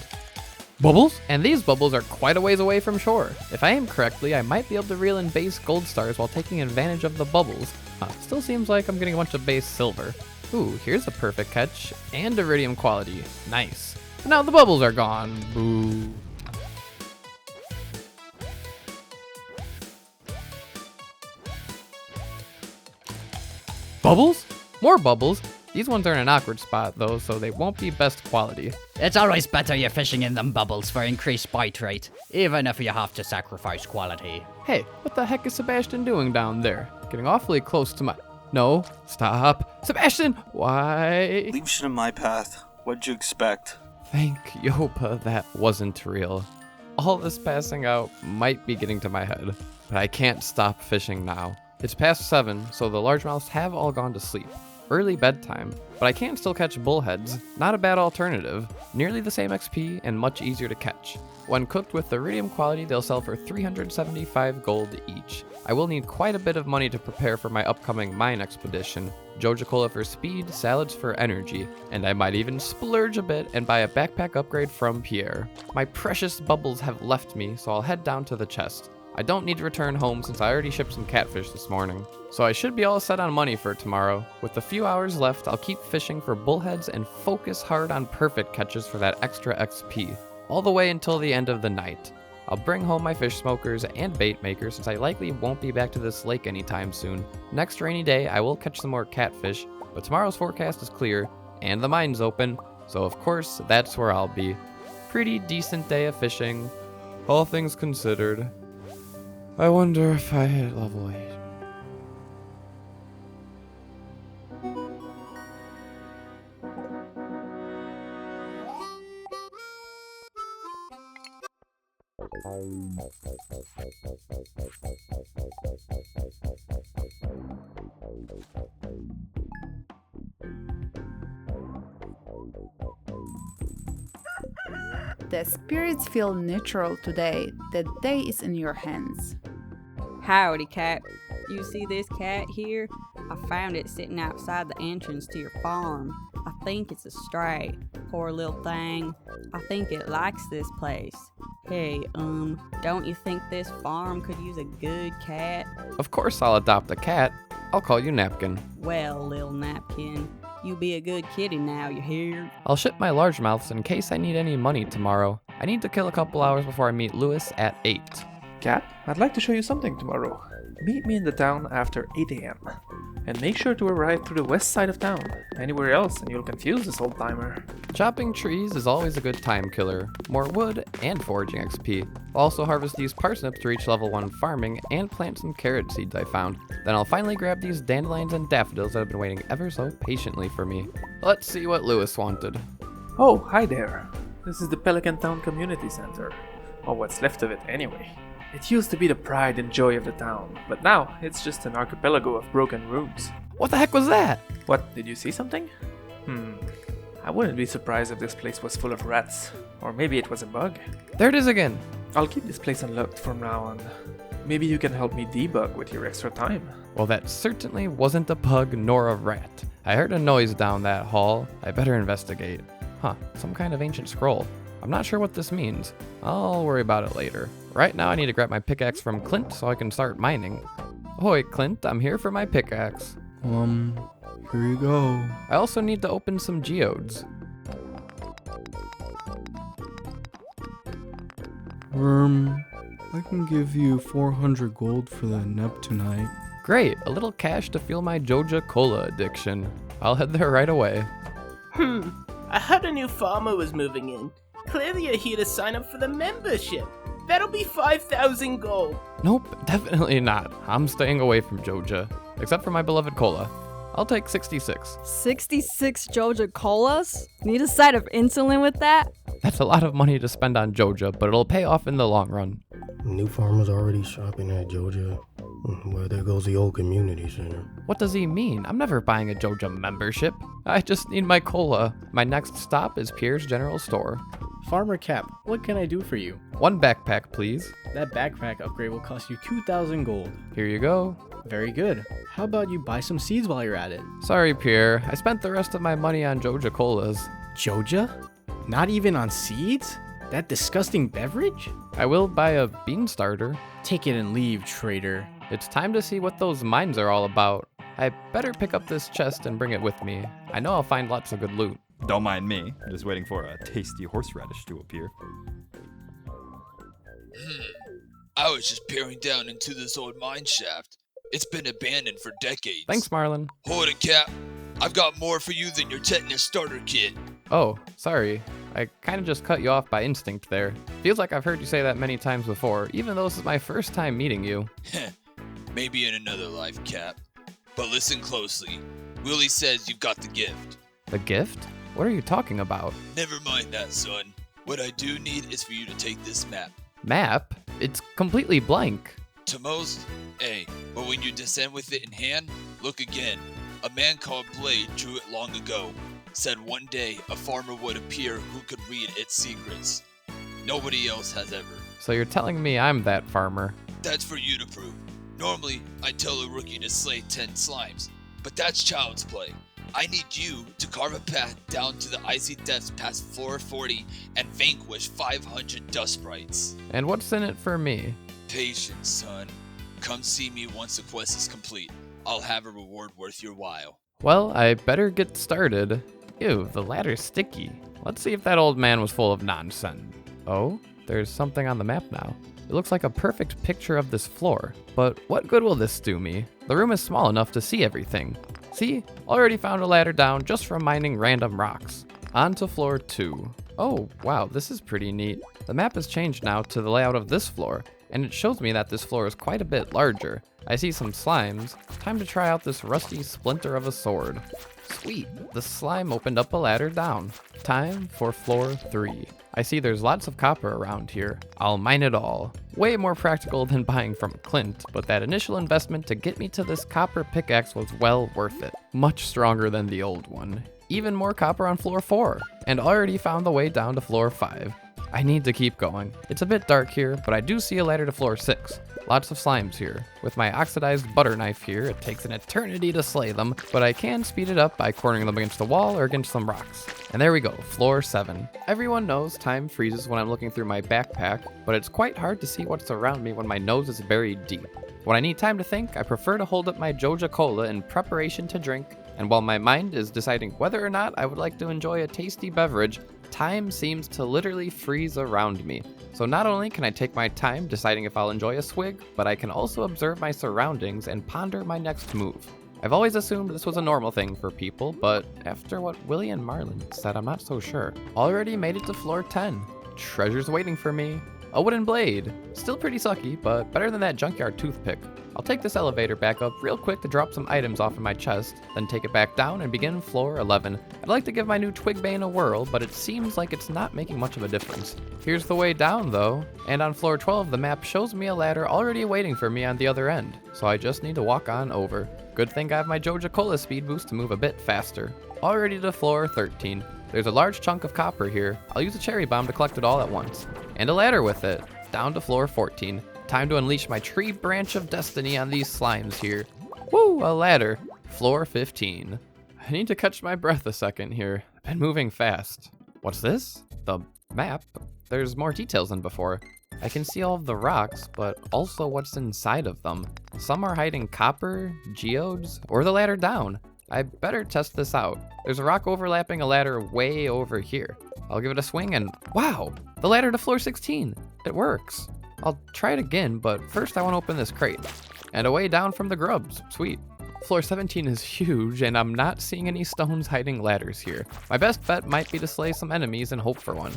[SPEAKER 1] Bubbles? And these bubbles are quite a ways away from shore. If I aim correctly, I might be able to reel in base gold stars while taking advantage of the bubbles. Still seems like I'm getting a bunch of base silver. Ooh, here's a perfect catch, and iridium quality. Nice. But now the bubbles are gone. Boo. Bubbles? More bubbles? These ones are in an awkward spot though, so they won't be best quality.
[SPEAKER 2] It's always better you're fishing in them bubbles for increased bite rate, even if you have to sacrifice quality.
[SPEAKER 1] Hey, what the heck is Sebastian doing down there? Getting awfully close to my... No, stop. Sebastian, why?
[SPEAKER 12] Leave shit in my path. What'd you expect?
[SPEAKER 1] Thank Yopa that wasn't real. All this passing out might be getting to my head, but I can't stop fishing now. It's past 7, so the largemouths have all gone to sleep. Early bedtime, but I can still catch bullheads. Not a bad alternative. Nearly the same XP and much easier to catch. When cooked with the iridium quality, they'll sell for 375 gold each. I will need quite a bit of money to prepare for my upcoming mine expedition. Joja Cola for speed, salads for energy, and I might even splurge a bit and buy a backpack upgrade from Pierre. My precious bubbles have left me, so I'll head down to the chest. I don't need to return home since I already shipped some catfish this morning. So I should be all set on money for tomorrow. With a few hours left, I'll keep fishing for bullheads and focus hard on perfect catches for that extra XP, all the way until the end of the night. I'll bring home my fish smokers and bait makers since I likely won't be back to this lake anytime soon. Next rainy day, I will catch some more catfish, but tomorrow's forecast is clear, and the mine's open, so of course that's where I'll be. Pretty decent day of fishing, all things considered. I wonder if I hit level 8.
[SPEAKER 11] The spirits feel neutral today. The day is in your hands.
[SPEAKER 13] Howdy, cat. You see this cat here? I found it sitting outside the entrance to your farm. I think it's a stray. Poor little thing. I think it likes this place. Hey, don't you think this farm could use a good cat?
[SPEAKER 1] Of course I'll adopt a cat. I'll call you Napkin.
[SPEAKER 13] Well, little Napkin, you be a good kitty now, you hear?
[SPEAKER 1] I'll ship my largemouths in case I need any money tomorrow. I need to kill a couple hours before I meet Lewis at 8.
[SPEAKER 5] Cat, I'd like to show you something tomorrow. Meet me in the town after 8 a.m. And make sure to arrive through the west side of town. Anywhere else and you'll confuse this old timer.
[SPEAKER 1] Chopping trees is always a good time killer. More wood and foraging XP. I'll also harvest these parsnips to reach level 1 farming and plant some carrot seeds I found. Then I'll finally grab these dandelions and daffodils that have been waiting ever so patiently for me. Let's see what Lewis wanted.
[SPEAKER 5] Oh, hi there. This is the Pelican Town Community Center. Or what's left of it anyway. It used to be the pride and joy of the town, but now it's just an archipelago of broken rooms.
[SPEAKER 1] What the heck was that?
[SPEAKER 5] What, did you see something? I wouldn't be surprised if this place was full of rats. Or maybe it was a bug.
[SPEAKER 1] There it is again.
[SPEAKER 5] I'll keep this place unlocked from now on. Maybe you can help me debug with your extra time.
[SPEAKER 1] Well, that certainly wasn't a bug nor a rat. I heard a noise down that hall. I better investigate. Huh, some kind of ancient scroll. I'm not sure what this means. I'll worry about it later. Right now I need to grab my pickaxe from Clint so I can start mining. Ahoy, Clint, I'm here for my pickaxe.
[SPEAKER 10] Here you go.
[SPEAKER 1] I also need to open some geodes.
[SPEAKER 10] I can give you 400 gold for the Neptunite.
[SPEAKER 1] Great, a little cash to fuel my Joja Cola addiction. I'll head there right away.
[SPEAKER 14] I heard a new farmer was moving in. Clearly you're here to sign up for the membership. That'll be 5,000 gold.
[SPEAKER 1] Nope, definitely not. I'm staying away from Joja. Except for my beloved cola. I'll take 66.
[SPEAKER 15] 66 Joja Colas? Need a side of insulin with that?
[SPEAKER 1] That's a lot of money to spend on Joja, but it'll pay off in the long run.
[SPEAKER 16] New farmers already shopping at Joja. Well, there goes the old community center.
[SPEAKER 1] What does he mean? I'm never buying a Joja membership. I just need my cola. My next stop is Pierre's General Store.
[SPEAKER 17] Farmer Cap, what can I do for you?
[SPEAKER 1] 1 backpack, please.
[SPEAKER 17] That backpack upgrade will cost you 2,000 gold.
[SPEAKER 1] Here you go.
[SPEAKER 17] Very good. How about you buy some seeds while you're at it?
[SPEAKER 1] Sorry, Pierre. I spent the rest of my money on Joja Colas.
[SPEAKER 17] Joja? Not even on seeds? That disgusting beverage?
[SPEAKER 1] I will buy a bean starter.
[SPEAKER 17] Take it and leave, traitor.
[SPEAKER 1] It's time to see what those mines are all about. I better pick up this chest and bring it with me. I know I'll find lots of good loot.
[SPEAKER 18] Don't mind me. I'm just waiting for a tasty horseradish to appear.
[SPEAKER 19] I was just peering down into this old mine shaft. It's been abandoned for decades.
[SPEAKER 1] Thanks, Marlin.
[SPEAKER 19] Hold it, Cap. I've got more for you than your tetanus starter kit.
[SPEAKER 1] Oh, sorry. I kind of just cut you off by instinct there. Feels like I've heard you say that many times before, even though this is my first time meeting you.
[SPEAKER 19] Maybe in another life, Cap. But listen closely. Willy says you've got the gift.
[SPEAKER 1] The gift? What are you talking about?
[SPEAKER 19] Never mind that, son. What I do need is for you to take this map.
[SPEAKER 1] Map? It's completely blank.
[SPEAKER 19] To most, but when you descend with it in hand, look again. A man called Blade drew it long ago. Said one day a farmer would appear who could read its secrets. Nobody else has ever.
[SPEAKER 1] So you're telling me I'm that farmer?
[SPEAKER 19] That's for you to prove. Normally, I tell a rookie to slay 10 slimes, but that's child's play. I need you to carve a path down to the icy depths past floor 40 and vanquish 500 dust sprites.
[SPEAKER 1] And what's in it for me?
[SPEAKER 19] Patience, son. Come see me once the quest is complete. I'll have a reward worth your while.
[SPEAKER 1] Well, I better get started. Ew, the ladder's sticky. Let's see if that old man was full of nonsense. Oh, there's something on the map now. It looks like a perfect picture of this floor. But what good will this do me? The room is small enough to see everything. See, already found a ladder down just from mining random rocks. On to floor 2. Oh, wow, this is pretty neat. The map has changed now to the layout of this floor, and it shows me that this floor is quite a bit larger. I see some slimes. Time to try out this rusty splinter of a sword. Sweet, the slime opened up a ladder down. Time for floor 3. I see there's lots of copper around here. I'll mine it all. Way more practical than buying from Clint, but that initial investment to get me to this copper pickaxe was well worth it. Much stronger than the old one. Even more copper on floor 4, and already found the way down to floor 5. I need to keep going. It's a bit dark here, but I do see a ladder to floor 6. Lots of slimes here. With my oxidized butter knife here, it takes an eternity to slay them, but I can speed it up by cornering them against the wall or against some rocks. And there we go, floor 7. Everyone knows time freezes when I'm looking through my backpack, but it's quite hard to see what's around me when my nose is buried deep. When I need time to think, I prefer to hold up my Joja Cola in preparation to drink, and while my mind is deciding whether or not I would like to enjoy a tasty beverage, time seems to literally freeze around me. So not only can I take my time deciding if I'll enjoy a swig, but I can also observe my surroundings and ponder my next move. I've always assumed this was a normal thing for people, but after what Willy and Marlin said, I'm not so sure. Already made it to floor 10. Treasure's waiting for me. A wooden blade. Still pretty sucky, but better than that junkyard toothpick. I'll take this elevator back up real quick to drop some items off in my chest, then take it back down and begin floor 11. I'd like to give my new Twigbane a whirl, but it seems like it's not making much of a difference. Here's the way down though, and on floor 12 the map shows me a ladder already waiting for me on the other end, so I just need to walk on over. Good thing I have my Joja Cola speed boost to move a bit faster. Already to floor 13. There's a large chunk of copper here. I'll use a cherry bomb to collect it all at once. And a ladder with it. Down to floor 14. Time to unleash my tree branch of destiny on these slimes here. Woo, a ladder. Floor 15. I need to catch my breath a second here. I've been moving fast. What's this? The map? There's more details than before. I can see all of the rocks, but also what's inside of them. Some are hiding copper, geodes, or the ladder down. I better test this out. There's a rock overlapping a ladder way over here. I'll give it a swing and wow, the ladder to floor 16. It works. I'll try it again, but first I want to open this crate. And away down from the grubs, sweet. Floor 17 is huge, and I'm not seeing any stones hiding ladders here. My best bet might be to slay some enemies and hope for one.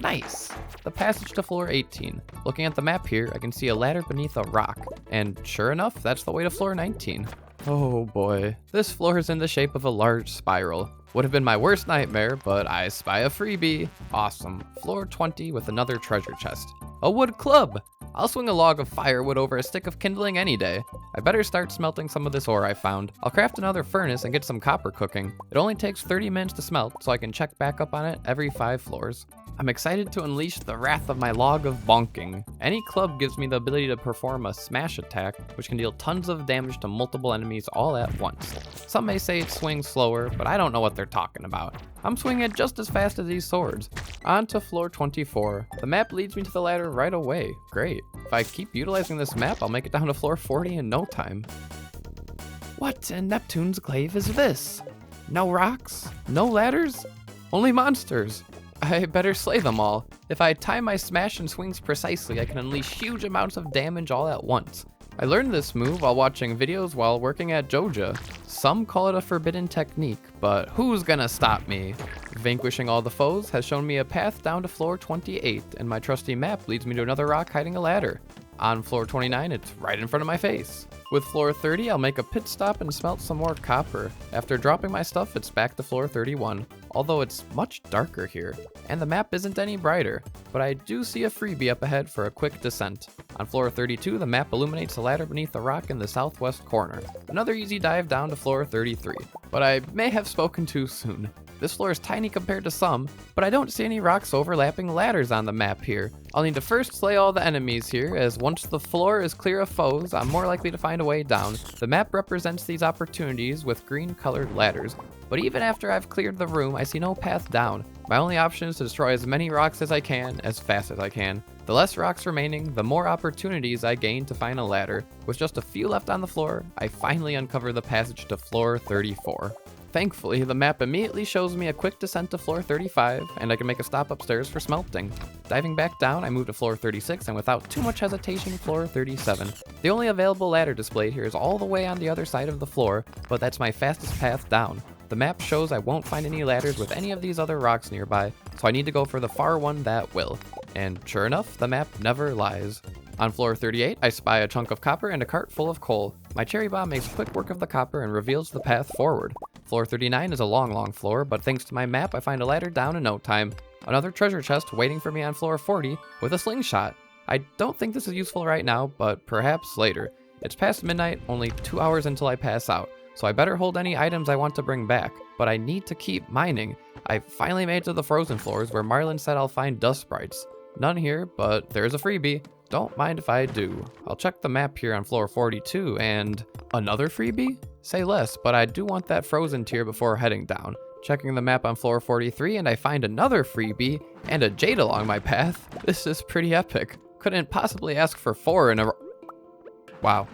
[SPEAKER 1] Nice! The passage to floor 18. Looking at the map here, I can see a ladder beneath a rock. And sure enough, that's the way to floor 19. Oh boy, this floor is in the shape of a large spiral. Would have been my worst nightmare, but I spy a freebie. Awesome. Floor 20 with another treasure chest. A wood club! I'll swing a log of firewood over a stick of kindling any day. I better start smelting some of this ore I found. I'll craft another furnace and get some copper cooking. It only takes 30 minutes to smelt, so I can check back up on it every 5 floors. I'm excited to unleash the wrath of my log of bonking. Any club gives me the ability to perform a smash attack, which can deal tons of damage to multiple enemies all at once. Some may say it swings slower, but I don't know what they're talking about. I'm swinging it just as fast as these swords. On to floor 24. The map leads me to the ladder right away. Great. If I keep utilizing this map, I'll make it down to floor 40 in no time. What in Neptune's glaive is this? No rocks? No ladders? Only monsters. I better slay them all. If I time my smash and swings precisely, I can unleash huge amounts of damage all at once. I learned this move while watching videos while working at Joja. Some call it a forbidden technique, but who's gonna stop me? Vanquishing all the foes has shown me a path down to floor 28, and my trusty map leads me to another rock hiding a ladder. On floor 29, it's right in front of my face. With floor 30, I'll make a pit stop and smelt some more copper. After dropping my stuff, it's back to floor 31, although it's much darker here, and the map isn't any brighter, but I do see a freebie up ahead for a quick descent. On floor 32, the map illuminates a ladder beneath a rock in the southwest corner. Another easy dive down to floor 33, but I may have spoken too soon. This floor is tiny compared to some, but I don't see any rocks overlapping ladders on the map here. I'll need to first slay all the enemies here, as once the floor is clear of foes, I'm more likely to find a way down. The map represents these opportunities with green colored ladders, but even after I've cleared the room, I see no path down. My only option is to destroy as many rocks as I can, as fast as I can. The less rocks remaining, the more opportunities I gain to find a ladder. With just a few left on the floor, I finally uncover the passage to floor 34. Thankfully, the map immediately shows me a quick descent to floor 35, and I can make a stop upstairs for smelting. Diving back down, I move to floor 36, and without too much hesitation, floor 37. The only available ladder displayed here is all the way on the other side of the floor, but that's my fastest path down. The map shows I won't find any ladders with any of these other rocks nearby, so I need to go for the far one that will. And sure enough, the map never lies. On floor 38, I spy a chunk of copper and a cart full of coal. My cherry bomb makes quick work of the copper and reveals the path forward. Floor 39 is a long floor, but thanks to my map, I find a ladder down in no time. Another treasure chest waiting for me on floor 40 with a slingshot. I don't think this is useful right now, but perhaps later. It's past midnight, only 2 hours until I pass out, so I better hold any items I want to bring back, but I need to keep mining. I finally made it to the frozen floors where Marlin said I'll find dust sprites. None here, but there's a freebie. Don't mind if I do. I'll check the map here on floor 42 and... another freebie? Say less, but I do want that frozen tier before heading down. Checking the map on floor 43 and I find another freebie and a jade along my path. This is pretty epic. Couldn't possibly ask for 4 in a row. Wow.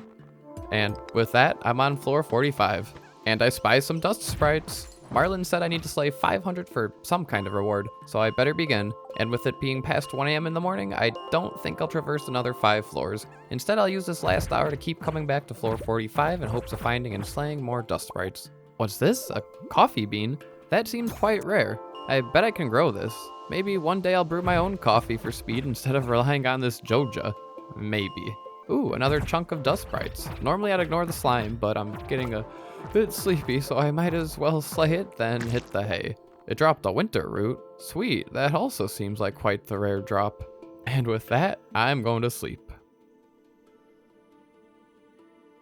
[SPEAKER 1] And with that, I'm on floor 45. And I spy some dust sprites. Marlin said I need to slay 500 for some kind of reward, so I better begin. And with it being past 1 a.m. in the morning, I don't think I'll traverse another 5 floors. Instead, I'll use this last hour to keep coming back to floor 45 in hopes of finding and slaying more dust sprites. What's this? A coffee bean? That seems quite rare. I bet I can grow this. Maybe one day I'll brew my own coffee for speed instead of relying on this Joja. Maybe. Ooh, another chunk of dust sprites. Normally I'd ignore the slime, but I'm getting a bit sleepy, so I might as well slay it, then hit the hay. It dropped a winter root. Sweet, that also seems like quite the rare drop. And with that, I'm going to sleep.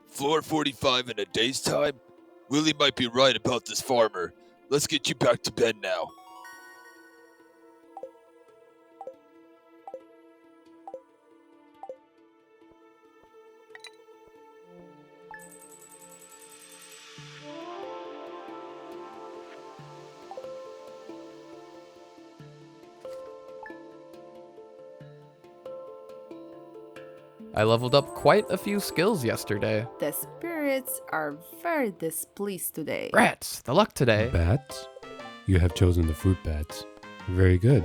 [SPEAKER 19] Floor 45 in a day's time? Willy might be right about this farmer. Let's get you back to bed now.
[SPEAKER 1] I leveled up quite a few skills yesterday.
[SPEAKER 11] The spirits are very displeased today.
[SPEAKER 1] Rats, the luck today.
[SPEAKER 6] Bats? You have chosen the fruit bats. Very good.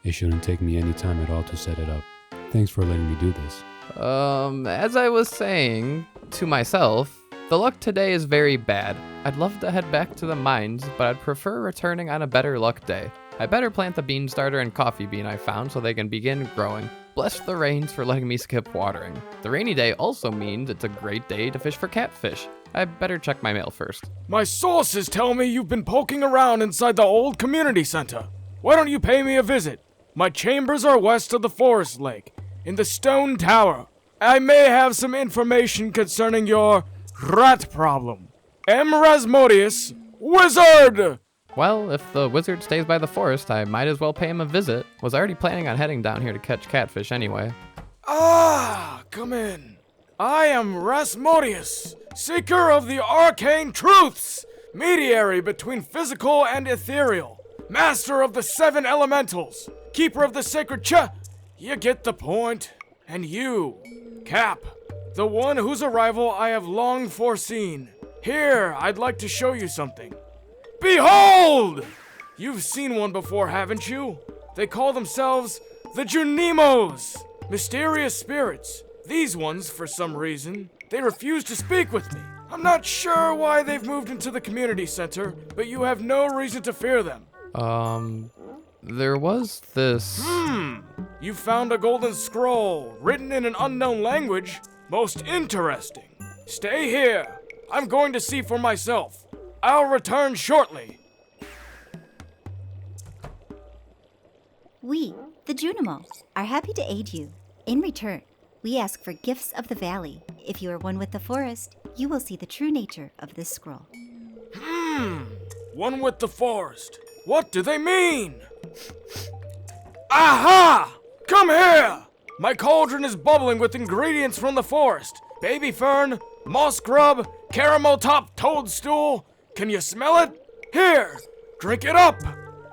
[SPEAKER 6] It shouldn't take me any time at all to set it up. Thanks for letting me do this.
[SPEAKER 1] As I was saying to myself, the luck today is very bad. I'd love to head back to the mines, but I'd prefer returning on a better luck day. I better plant the bean starter and coffee bean I found so they can begin growing. Bless the rains for letting me skip watering. The rainy day also means it's a great day to fish for catfish. I better check my mail first.
[SPEAKER 20] My sources tell me you've been poking around inside the old community center. Why don't you pay me a visit? My chambers are west of the forest lake, in the stone tower. I may have some information concerning your rat problem. M. Rasmodius, wizard!
[SPEAKER 1] Well, if the wizard stays by the forest, I might as well pay him a visit. Was already planning on heading down here to catch catfish anyway.
[SPEAKER 20] Ah, come in. I am Rasmodius, seeker of the arcane truths, mediary between physical and ethereal, master of the 7 elementals, keeper of the sacred You get the point. And you, Cap, the one whose arrival I have long foreseen. Here, I'd like to show you something. Behold! You've seen one before, haven't you? They call themselves the Junimos, mysterious spirits. These ones, for some reason, they refuse to speak with me. I'm not sure why they've moved into the community center, but you have no reason to fear them.
[SPEAKER 1] There was this...
[SPEAKER 20] You found a golden scroll, written in an unknown language. Most interesting. Stay here. I'm going to see for myself. I'll return shortly.
[SPEAKER 21] We, the Junimo, are happy to aid you. In return, we ask for gifts of the valley. If you are one with the forest, you will see the true nature of this scroll.
[SPEAKER 20] One with the forest. What do they mean? Aha! Come here! My cauldron is bubbling with ingredients from the forest. Baby fern, moss grub, caramel top toadstool. Can you smell it? Here, drink it up.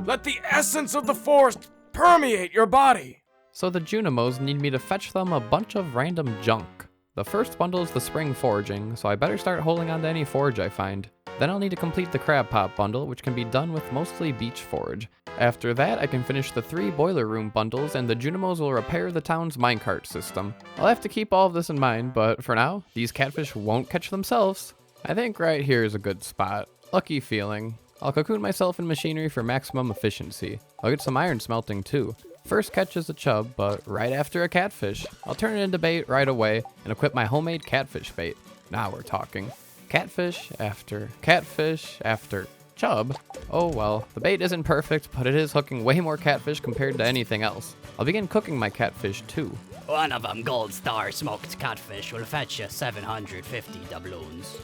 [SPEAKER 20] Let the essence of the forest permeate your body.
[SPEAKER 1] So the Junimos need me to fetch them a bunch of random junk. The first bundle is the spring foraging, so I better start holding on to any forage I find. Then I'll need to complete the crab pop bundle, which can be done with mostly beach forage. After that, I can finish the 3 boiler room bundles, and the Junimos will repair the town's minecart system. I'll have to keep all of this in mind, but for now, these catfish won't catch themselves. I think right here is a good spot. Lucky feeling. I'll cocoon myself in machinery for maximum efficiency. I'll get some iron smelting too. First catch is a chub, but right after a catfish. I'll turn it into bait right away and equip my homemade catfish bait. Now we're talking. Catfish after chub. Oh well, the bait isn't perfect, but it is hooking way more catfish compared to anything else. I'll begin cooking my catfish too.
[SPEAKER 2] One of them gold star smoked catfish will fetch you 750 doubloons.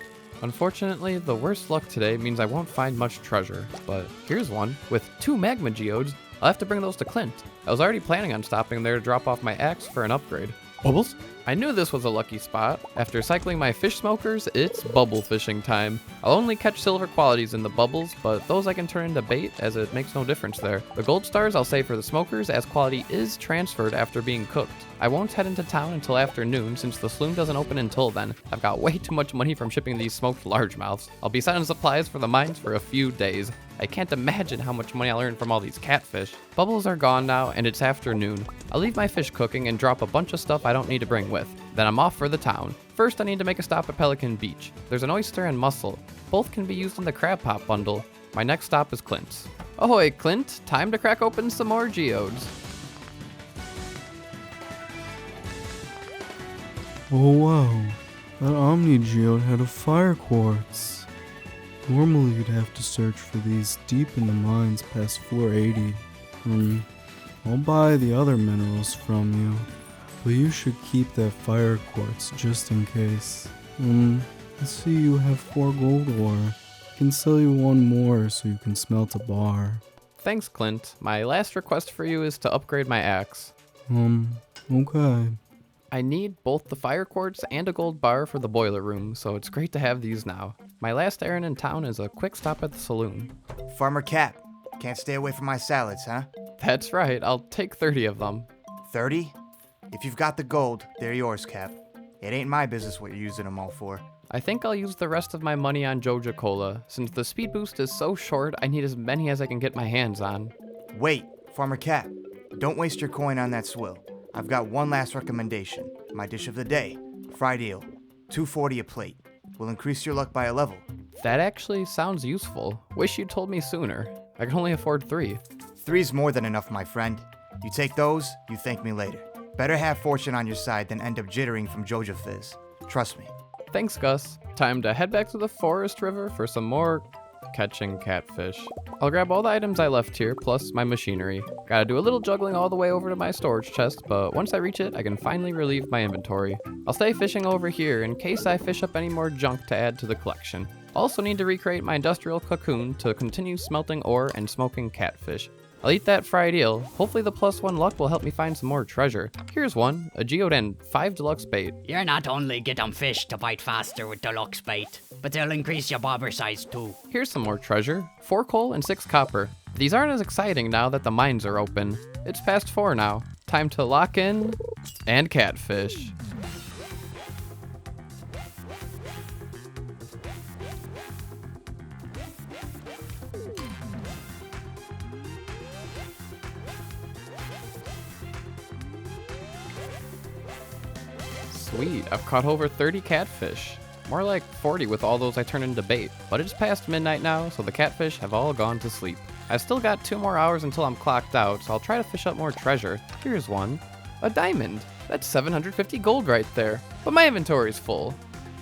[SPEAKER 1] Unfortunately, the worst luck today means I won't find much treasure, but here's one. With 2 magma geodes, I'll have to bring those to Clint. I was already planning on stopping there to drop off my axe for an upgrade.
[SPEAKER 17] Bubbles?
[SPEAKER 1] I knew this was a lucky spot. After cycling my fish smokers, it's bubble fishing time. I'll only catch silver qualities in the bubbles, but those I can turn into bait as it makes no difference there. The gold stars I'll save for the smokers as quality is transferred after being cooked. I won't head into town until afternoon since the saloon doesn't open until then. I've got way too much money from shipping these smoked largemouths. I'll be sending supplies for the mines for a few days. I can't imagine how much money I'll earn from all these catfish. Bubbles are gone now and it's afternoon. I'll leave my fish cooking and drop a bunch of stuff I don't need to bring with. Then I'm off for the town. First I need to make a stop at Pelican Beach. There's an oyster and mussel. Both can be used in the crab pop bundle. My next stop is Clint's. Ahoy Clint, time to crack open some more geodes.
[SPEAKER 10] Oh wow, that Omni Geode had a fire quartz. Normally you'd have to search for these deep in the mines past floor 80. I'll buy the other minerals from you, but you should keep that fire quartz just in case. I see you have 4 gold ore. I can sell you 1 more so you can smelt a bar.
[SPEAKER 1] Thanks Clint. My last request for you is to upgrade my axe.
[SPEAKER 10] Okay.
[SPEAKER 1] I need both the fire quartz and a gold bar for the boiler room, so it's great to have these now. My last errand in town is a quick stop at the saloon.
[SPEAKER 3] Farmer Cap, can't stay away from my salads, huh?
[SPEAKER 1] That's right, I'll take 30 of them.
[SPEAKER 3] 30? If you've got the gold, they're yours, Cap. It ain't my business what you're using them all for.
[SPEAKER 1] I think I'll use the rest of my money on Joja Cola. Since the speed boost is so short, I need as many as I can get my hands on.
[SPEAKER 3] Wait, Farmer Cap, don't waste your coin on that swill. I've got one last recommendation. My dish of the day, fried eel, $2.40 a plate. Will increase your luck by a level.
[SPEAKER 1] That actually sounds useful. Wish you told me sooner. I can only afford 3.
[SPEAKER 3] 3's more than enough, my friend. You take those, you thank me later. Better have fortune on your side than end up jittering from Joja Fizz. Trust me.
[SPEAKER 1] Thanks, Gus. Time to head back to the forest river for some more catching catfish. I'll grab all the items I left here, plus my machinery. Gotta do a little juggling all the way over to my storage chest, but once I reach it, I can finally relieve my inventory. I'll stay fishing over here in case I fish up any more junk to add to the collection. Also need to recreate my industrial cocoon to continue smelting ore and smoking catfish. I'll eat that fried eel. Hopefully the +1 luck will help me find some more treasure. Here's one, a geode and 5 deluxe bait.
[SPEAKER 2] You're not only get them fish to bite faster with deluxe bait, but they'll increase your bobber size too.
[SPEAKER 1] Here's some more treasure, 4 coal and 6 copper. These aren't as exciting now that the mines are open. It's past 4 now. Time to lock in and catfish. Sweet, I've caught over 30 catfish. More like 40 with all those I turn into bait. But it's past midnight now, so the catfish have all gone to sleep. I've still got 2 more hours until I'm clocked out, so I'll try to fish up more treasure. Here's one. A diamond. That's 750 gold right there. But my inventory's full.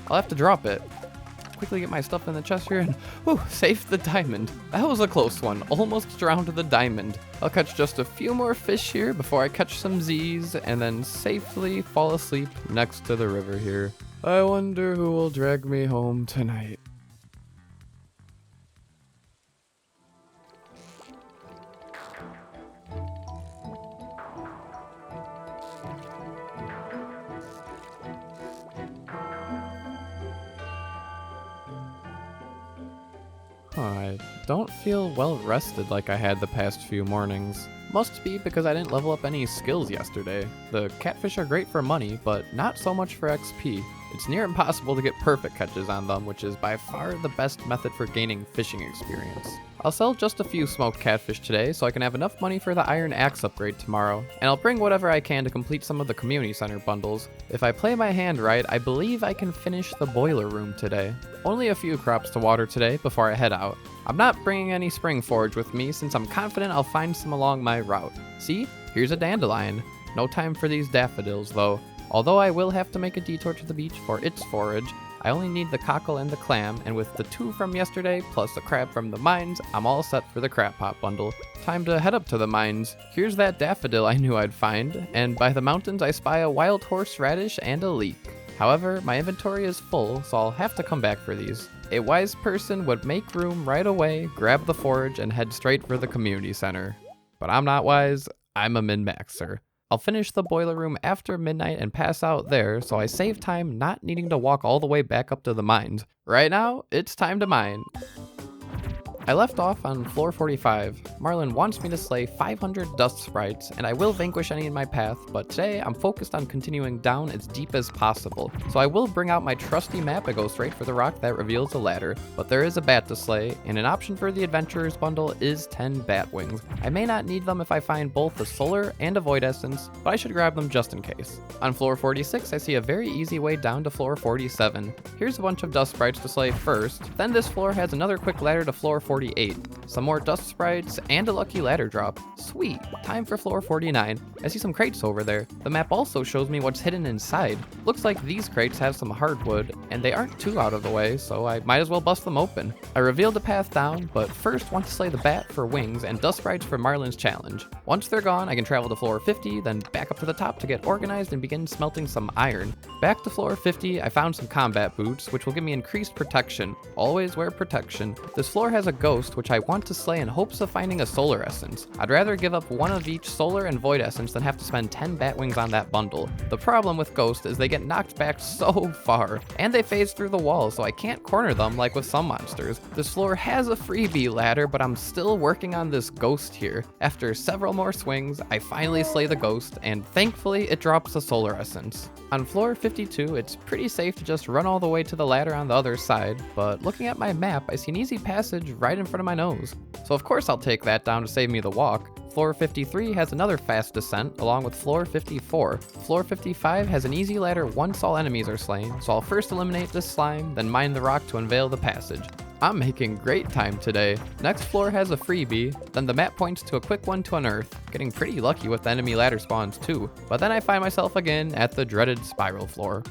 [SPEAKER 1] I'll have to drop it. Quickly get my stuff in the chest here and whew, save the diamond. That was a close one. Almost drowned the diamond. I'll catch just a few more fish here before I catch some Z's and then safely fall asleep next to the river here. I wonder who will drag me home tonight. I don't feel well rested like I had the past few mornings. Must be because I didn't level up any skills yesterday. The catfish are great for money, but not so much for XP. It's near impossible to get perfect catches on them, which is by far the best method for gaining fishing experience. I'll sell just a few smoked catfish today so I can have enough money for the iron axe upgrade tomorrow, and I'll bring whatever I can to complete some of the community center bundles. If I play my hand right, I believe I can finish the boiler room today. Only a few crops to water today before I head out. I'm not bringing any spring forage with me since I'm confident I'll find some along my route. See, here's a dandelion. No time for these daffodils though. Although I will have to make a detour to the beach for its forage, I only need the cockle and the clam, and with the 2 from yesterday plus the crab from the mines, I'm all set for the crab pot bundle. Time to head up to the mines. Here's that daffodil I knew I'd find, and by the mountains I spy a wild horseradish and a leek. However, my inventory is full, so I'll have to come back for these. A wise person would make room right away, grab the forage, and head straight for the community center. But I'm not wise, I'm a min-maxer. I'll finish the boiler room after midnight and pass out there, so I save time not needing to walk all the way back up to the mines. Right now, it's time to mine. I left off on floor 45. Marlin wants me to slay 500 dust sprites, and I will vanquish any in my path, but today I'm focused on continuing down as deep as possible. So I will bring out my trusty map and go straight for the rock that reveals a ladder, but there is a bat to slay, and an option for the adventurers bundle is 10 bat wings. I may not need them if I find both a solar and a void essence, but I should grab them just in case. On floor 46, I see a very easy way down to floor 47. Here's a bunch of dust sprites to slay first, then this floor has another quick ladder to floor 48. Some more dust sprites and a lucky ladder drop. Sweet, time for floor 49. I see some crates over there. The map also shows me what's hidden inside. Looks like these crates have some hardwood, and they aren't too out of the way, so I might as well bust them open. I revealed the path down, but first want to slay the bat for wings and dust sprites for Marlin's challenge. Once they're gone, I can travel to floor 50, then back up to the top to get organized and begin smelting some iron. Back to floor 50, I found some combat boots, which will give me increased protection. Always wear protection. This floor has a ghost, which I want to slay in hopes of finding a solar essence. I'd rather give up one of each solar and void essence than have to spend 10 bat wings on that bundle. The problem with ghosts is they get knocked back so far, and they phase through the wall, so I can't corner them like with some monsters. This floor has a freebie ladder, but I'm still working on this ghost here. After several more swings, I finally slay the ghost, and thankfully it drops a solar essence. On floor 52, it's pretty safe to just run all the way to the ladder on the other side, but looking at my map, I see an easy passage right in front of my nose. So of course I'll take that down to save me the walk. Floor 53 has another fast descent, along with floor 54. Floor 55 has an easy ladder once all enemies are slain, so I'll first eliminate this slime, then mine the rock to unveil the passage. I'm making great time today. Next floor has a freebie, then the map points to a quick one to unearth, getting pretty lucky with the enemy ladder spawns too, but then I find myself again at the dreaded spiral floor.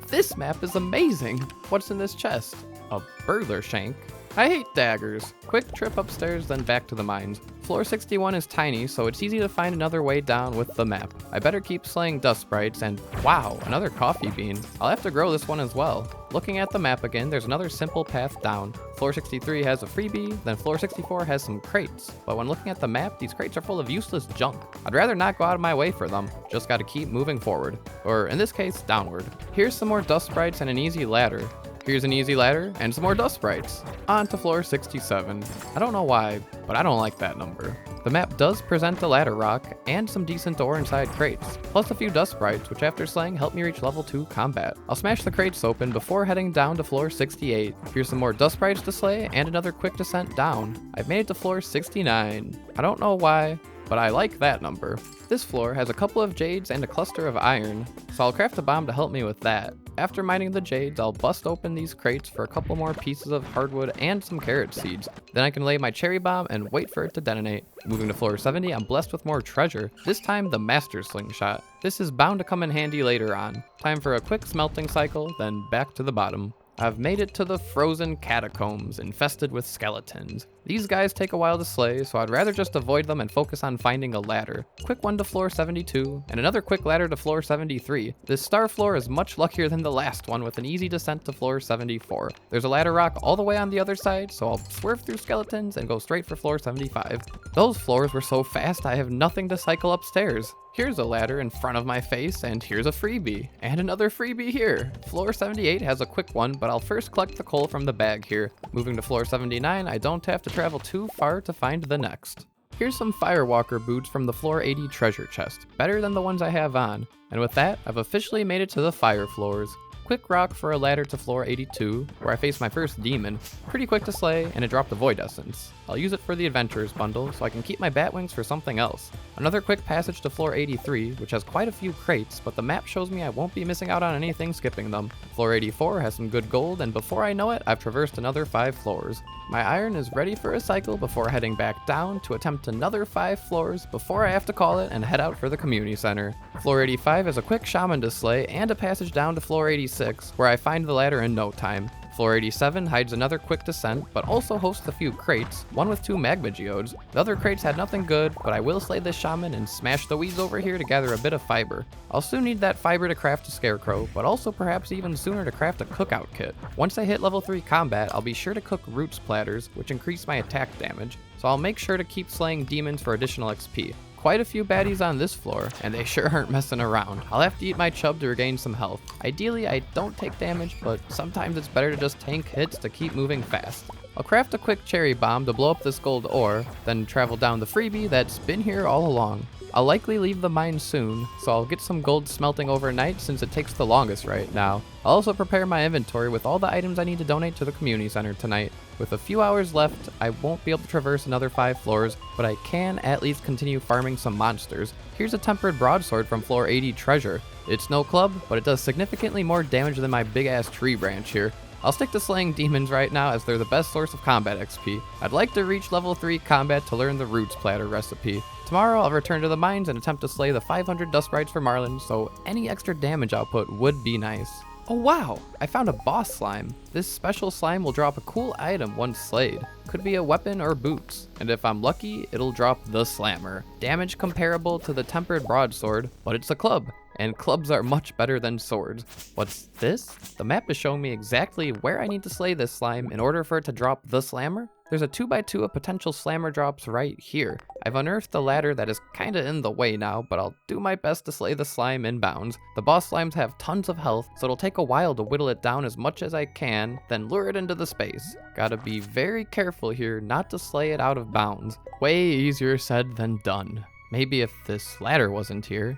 [SPEAKER 1] This map is amazing! What's in this chest? A burglar shank? I hate daggers. Quick trip upstairs, then back to the mines. Floor 61 is tiny, so it's easy to find another way down with the map. I better keep slaying dust sprites, and wow, another coffee bean. I'll have to grow this one as well. Looking at the map again, there's another simple path down. Floor 63 has a freebie, then floor 64 has some crates. But when looking at the map, these crates are full of useless junk. I'd rather not go out of my way for them. Just gotta keep moving forward. Or in this case, downward. Here's some more dust sprites and an easy ladder. Here's an easy ladder and some more dust sprites. On to floor 67. I don't know why, but I don't like that number. The map does present a ladder rock and some decent ore inside crates, plus a few dust sprites, which after slaying help me reach level 2 combat. I'll smash the crates open before heading down to floor 68. Here's some more dust sprites to slay and another quick descent down. I've made it to floor 69. I don't know why, but I like that number. This floor has a couple of jades and a cluster of iron, so I'll craft a bomb to help me with that. After mining the jades, I'll bust open these crates for a couple more pieces of hardwood and some carrot seeds. Then I can lay my cherry bomb and wait for it to detonate. Moving to floor 70, I'm blessed with more treasure, this time the master slingshot. This is bound to come in handy later on. Time for a quick smelting cycle, then back to the bottom. I've made it to the frozen catacombs infested with skeletons. These guys take a while to slay, so I'd rather just avoid them and focus on finding a ladder. Quick one to floor 72, and another quick ladder to floor 73. This star floor is much luckier than the last one with an easy descent to floor 74. There's a ladder rock all the way on the other side, so I'll swerve through skeletons and go straight for floor 75. Those floors were so fast I have nothing to cycle upstairs. Here's a ladder in front of my face, and here's a freebie. And another freebie here. Floor 78 has a quick one, but I'll first collect the coal from the bag here. Moving to floor 79, I don't have to travel too far to find the next. Here's some Firewalker boots from the floor 80 treasure chest. Better than the ones I have on. And with that, I've officially made it to the fire floors. Quick rock for a ladder to floor 82, where I face my first demon. Pretty quick to slay, and it dropped the Void Essence. I'll use it for the Adventurers bundle, so I can keep my Batwings for something else. Another quick passage to floor 83, which has quite a few crates, but the map shows me I won't be missing out on anything skipping them. Floor 84 has some good gold, and before I know it, I've traversed another 5 floors. My iron is ready for a cycle before heading back down to attempt another 5 floors before I have to call it and head out for the community center. Floor 85 is a quick shaman to slay and a passage down to floor 86, where I find the ladder in no time. Floor 87 hides another quick descent, but also hosts a few crates, one with 2 magma geodes. The other crates had nothing good, but I will slay this shaman and smash the weeds over here to gather a bit of fiber. I'll soon need that fiber to craft a scarecrow, but also perhaps even sooner to craft a cookout kit. Once I hit level 3 combat, I'll be sure to cook roots platters, which increase my attack damage, so I'll make sure to keep slaying demons for additional XP. Quite a few baddies on this floor, and they sure aren't messing around. I'll have to eat my chub to regain some health. Ideally, I don't take damage, but sometimes it's better to just tank hits to keep moving fast. I'll craft a quick cherry bomb to blow up this gold ore, then travel down the freebie that's been here all along. I'll likely leave the mine soon, so I'll get some gold smelting overnight since it takes the longest right now. I'll also prepare my inventory with all the items I need to donate to the community center tonight. With a few hours left, I won't be able to traverse another 5 floors, but I can at least continue farming some monsters. Here's a tempered broadsword from floor 80 treasure. It's no club, but it does significantly more damage than my big ass tree branch here. I'll stick to slaying demons right now as they're the best source of combat XP. I'd like to reach level 3 combat to learn the roots platter recipe. Tomorrow I'll return to the mines and attempt to slay the 500 dust rights for Marlin, so any extra damage output would be nice. Oh wow, I found a boss slime. This special slime will drop a cool item once slayed. Could be a weapon or boots, and if I'm lucky, it'll drop the Slammer. Damage comparable to the tempered broadsword, but it's a club, and clubs are much better than swords. What's this? The map is showing me exactly where I need to slay this slime in order for it to drop the Slammer. There's a 2x2 of potential Slammer drops right here. I've unearthed the ladder that is kinda in the way now, but I'll do my best to slay the slime in bounds. The boss slimes have tons of health, so it'll take a while to whittle it down as much as I can, then lure it into the space. Gotta be very careful here not to slay it out of bounds. Way easier said than done. Maybe if this ladder wasn't here.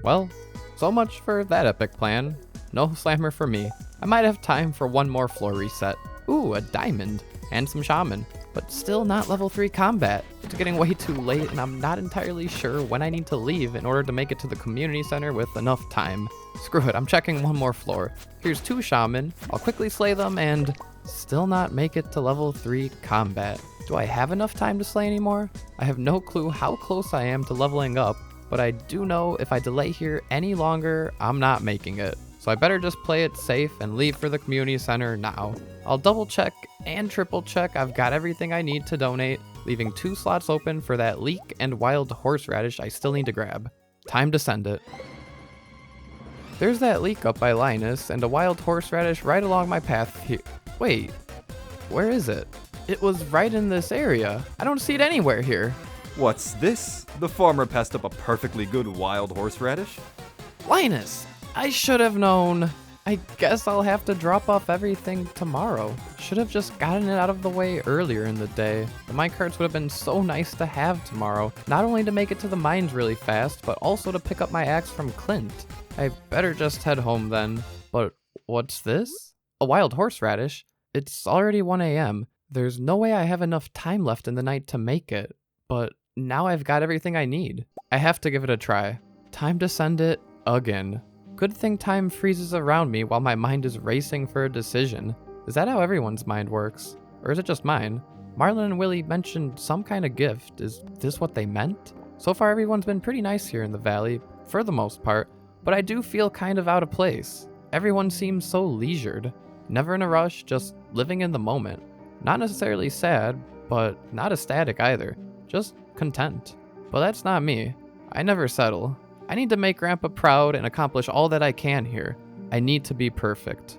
[SPEAKER 1] Well, so much for that epic plan. No Slammer for me. I might have time for one more floor reset. Ooh, a diamond, and some shaman, but still not level 3 combat. It's getting way too late and I'm not entirely sure when I need to leave in order to make it to the community center with enough time. Screw it, I'm checking one more floor. Here's 2 shaman, I'll quickly slay them and still not make it to level 3 combat. Do I have enough time to slay anymore? I have no clue how close I am to leveling up, but I do know if I delay here any longer, I'm not making it. So I better just play it safe and leave for the community center now. I'll double check and triple check I've got everything I need to donate, leaving 2 slots open for that leek and wild horseradish I still need to grab. Time to send it. There's that leek up by Linus and a wild horseradish right along my path here. Wait, where is it? It was right in this area. I don't see it anywhere here.
[SPEAKER 18] What's this? The farmer passed up a perfectly good wild horseradish?
[SPEAKER 1] Linus! I should have known. I guess I'll have to drop off everything tomorrow. Should have just gotten it out of the way earlier in the day. The minecarts would have been so nice to have tomorrow, not only to make it to the mines really fast, but also to pick up my axe from Clint. I better just head home then. But what's this? A wild horseradish? It's already 1 a.m. There's no way I have enough time left in the night to make it. But now I've got everything I need. I have to give it a try. Time to send it again. Good thing time freezes around me while my mind is racing for a decision. Is that how everyone's mind works? Or is it just mine? Marlon and Willy mentioned some kind of gift. Is this what they meant? So far everyone's been pretty nice here in the valley, for the most part, but I do feel kind of out of place. Everyone seems so leisured. Never in a rush, just living in the moment. Not necessarily sad, but not ecstatic either. Just content. But that's not me. I never settle. I need to make Grandpa proud and accomplish all that I can here. I need to be perfect.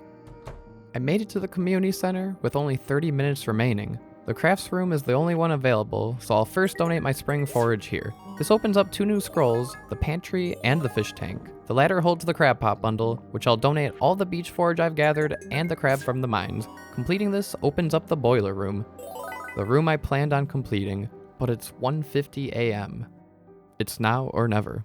[SPEAKER 1] I made it to the community center with only 30 minutes remaining. The crafts room is the only one available, so I'll first donate my spring forage here. This opens up 2 new scrolls, the pantry and the fish tank. The latter holds the crab pot bundle, which I'll donate all the beach forage I've gathered and the crab from the mines. Completing this opens up the boiler room, the room I planned on completing, but it's 1:50 a.m. It's now or never.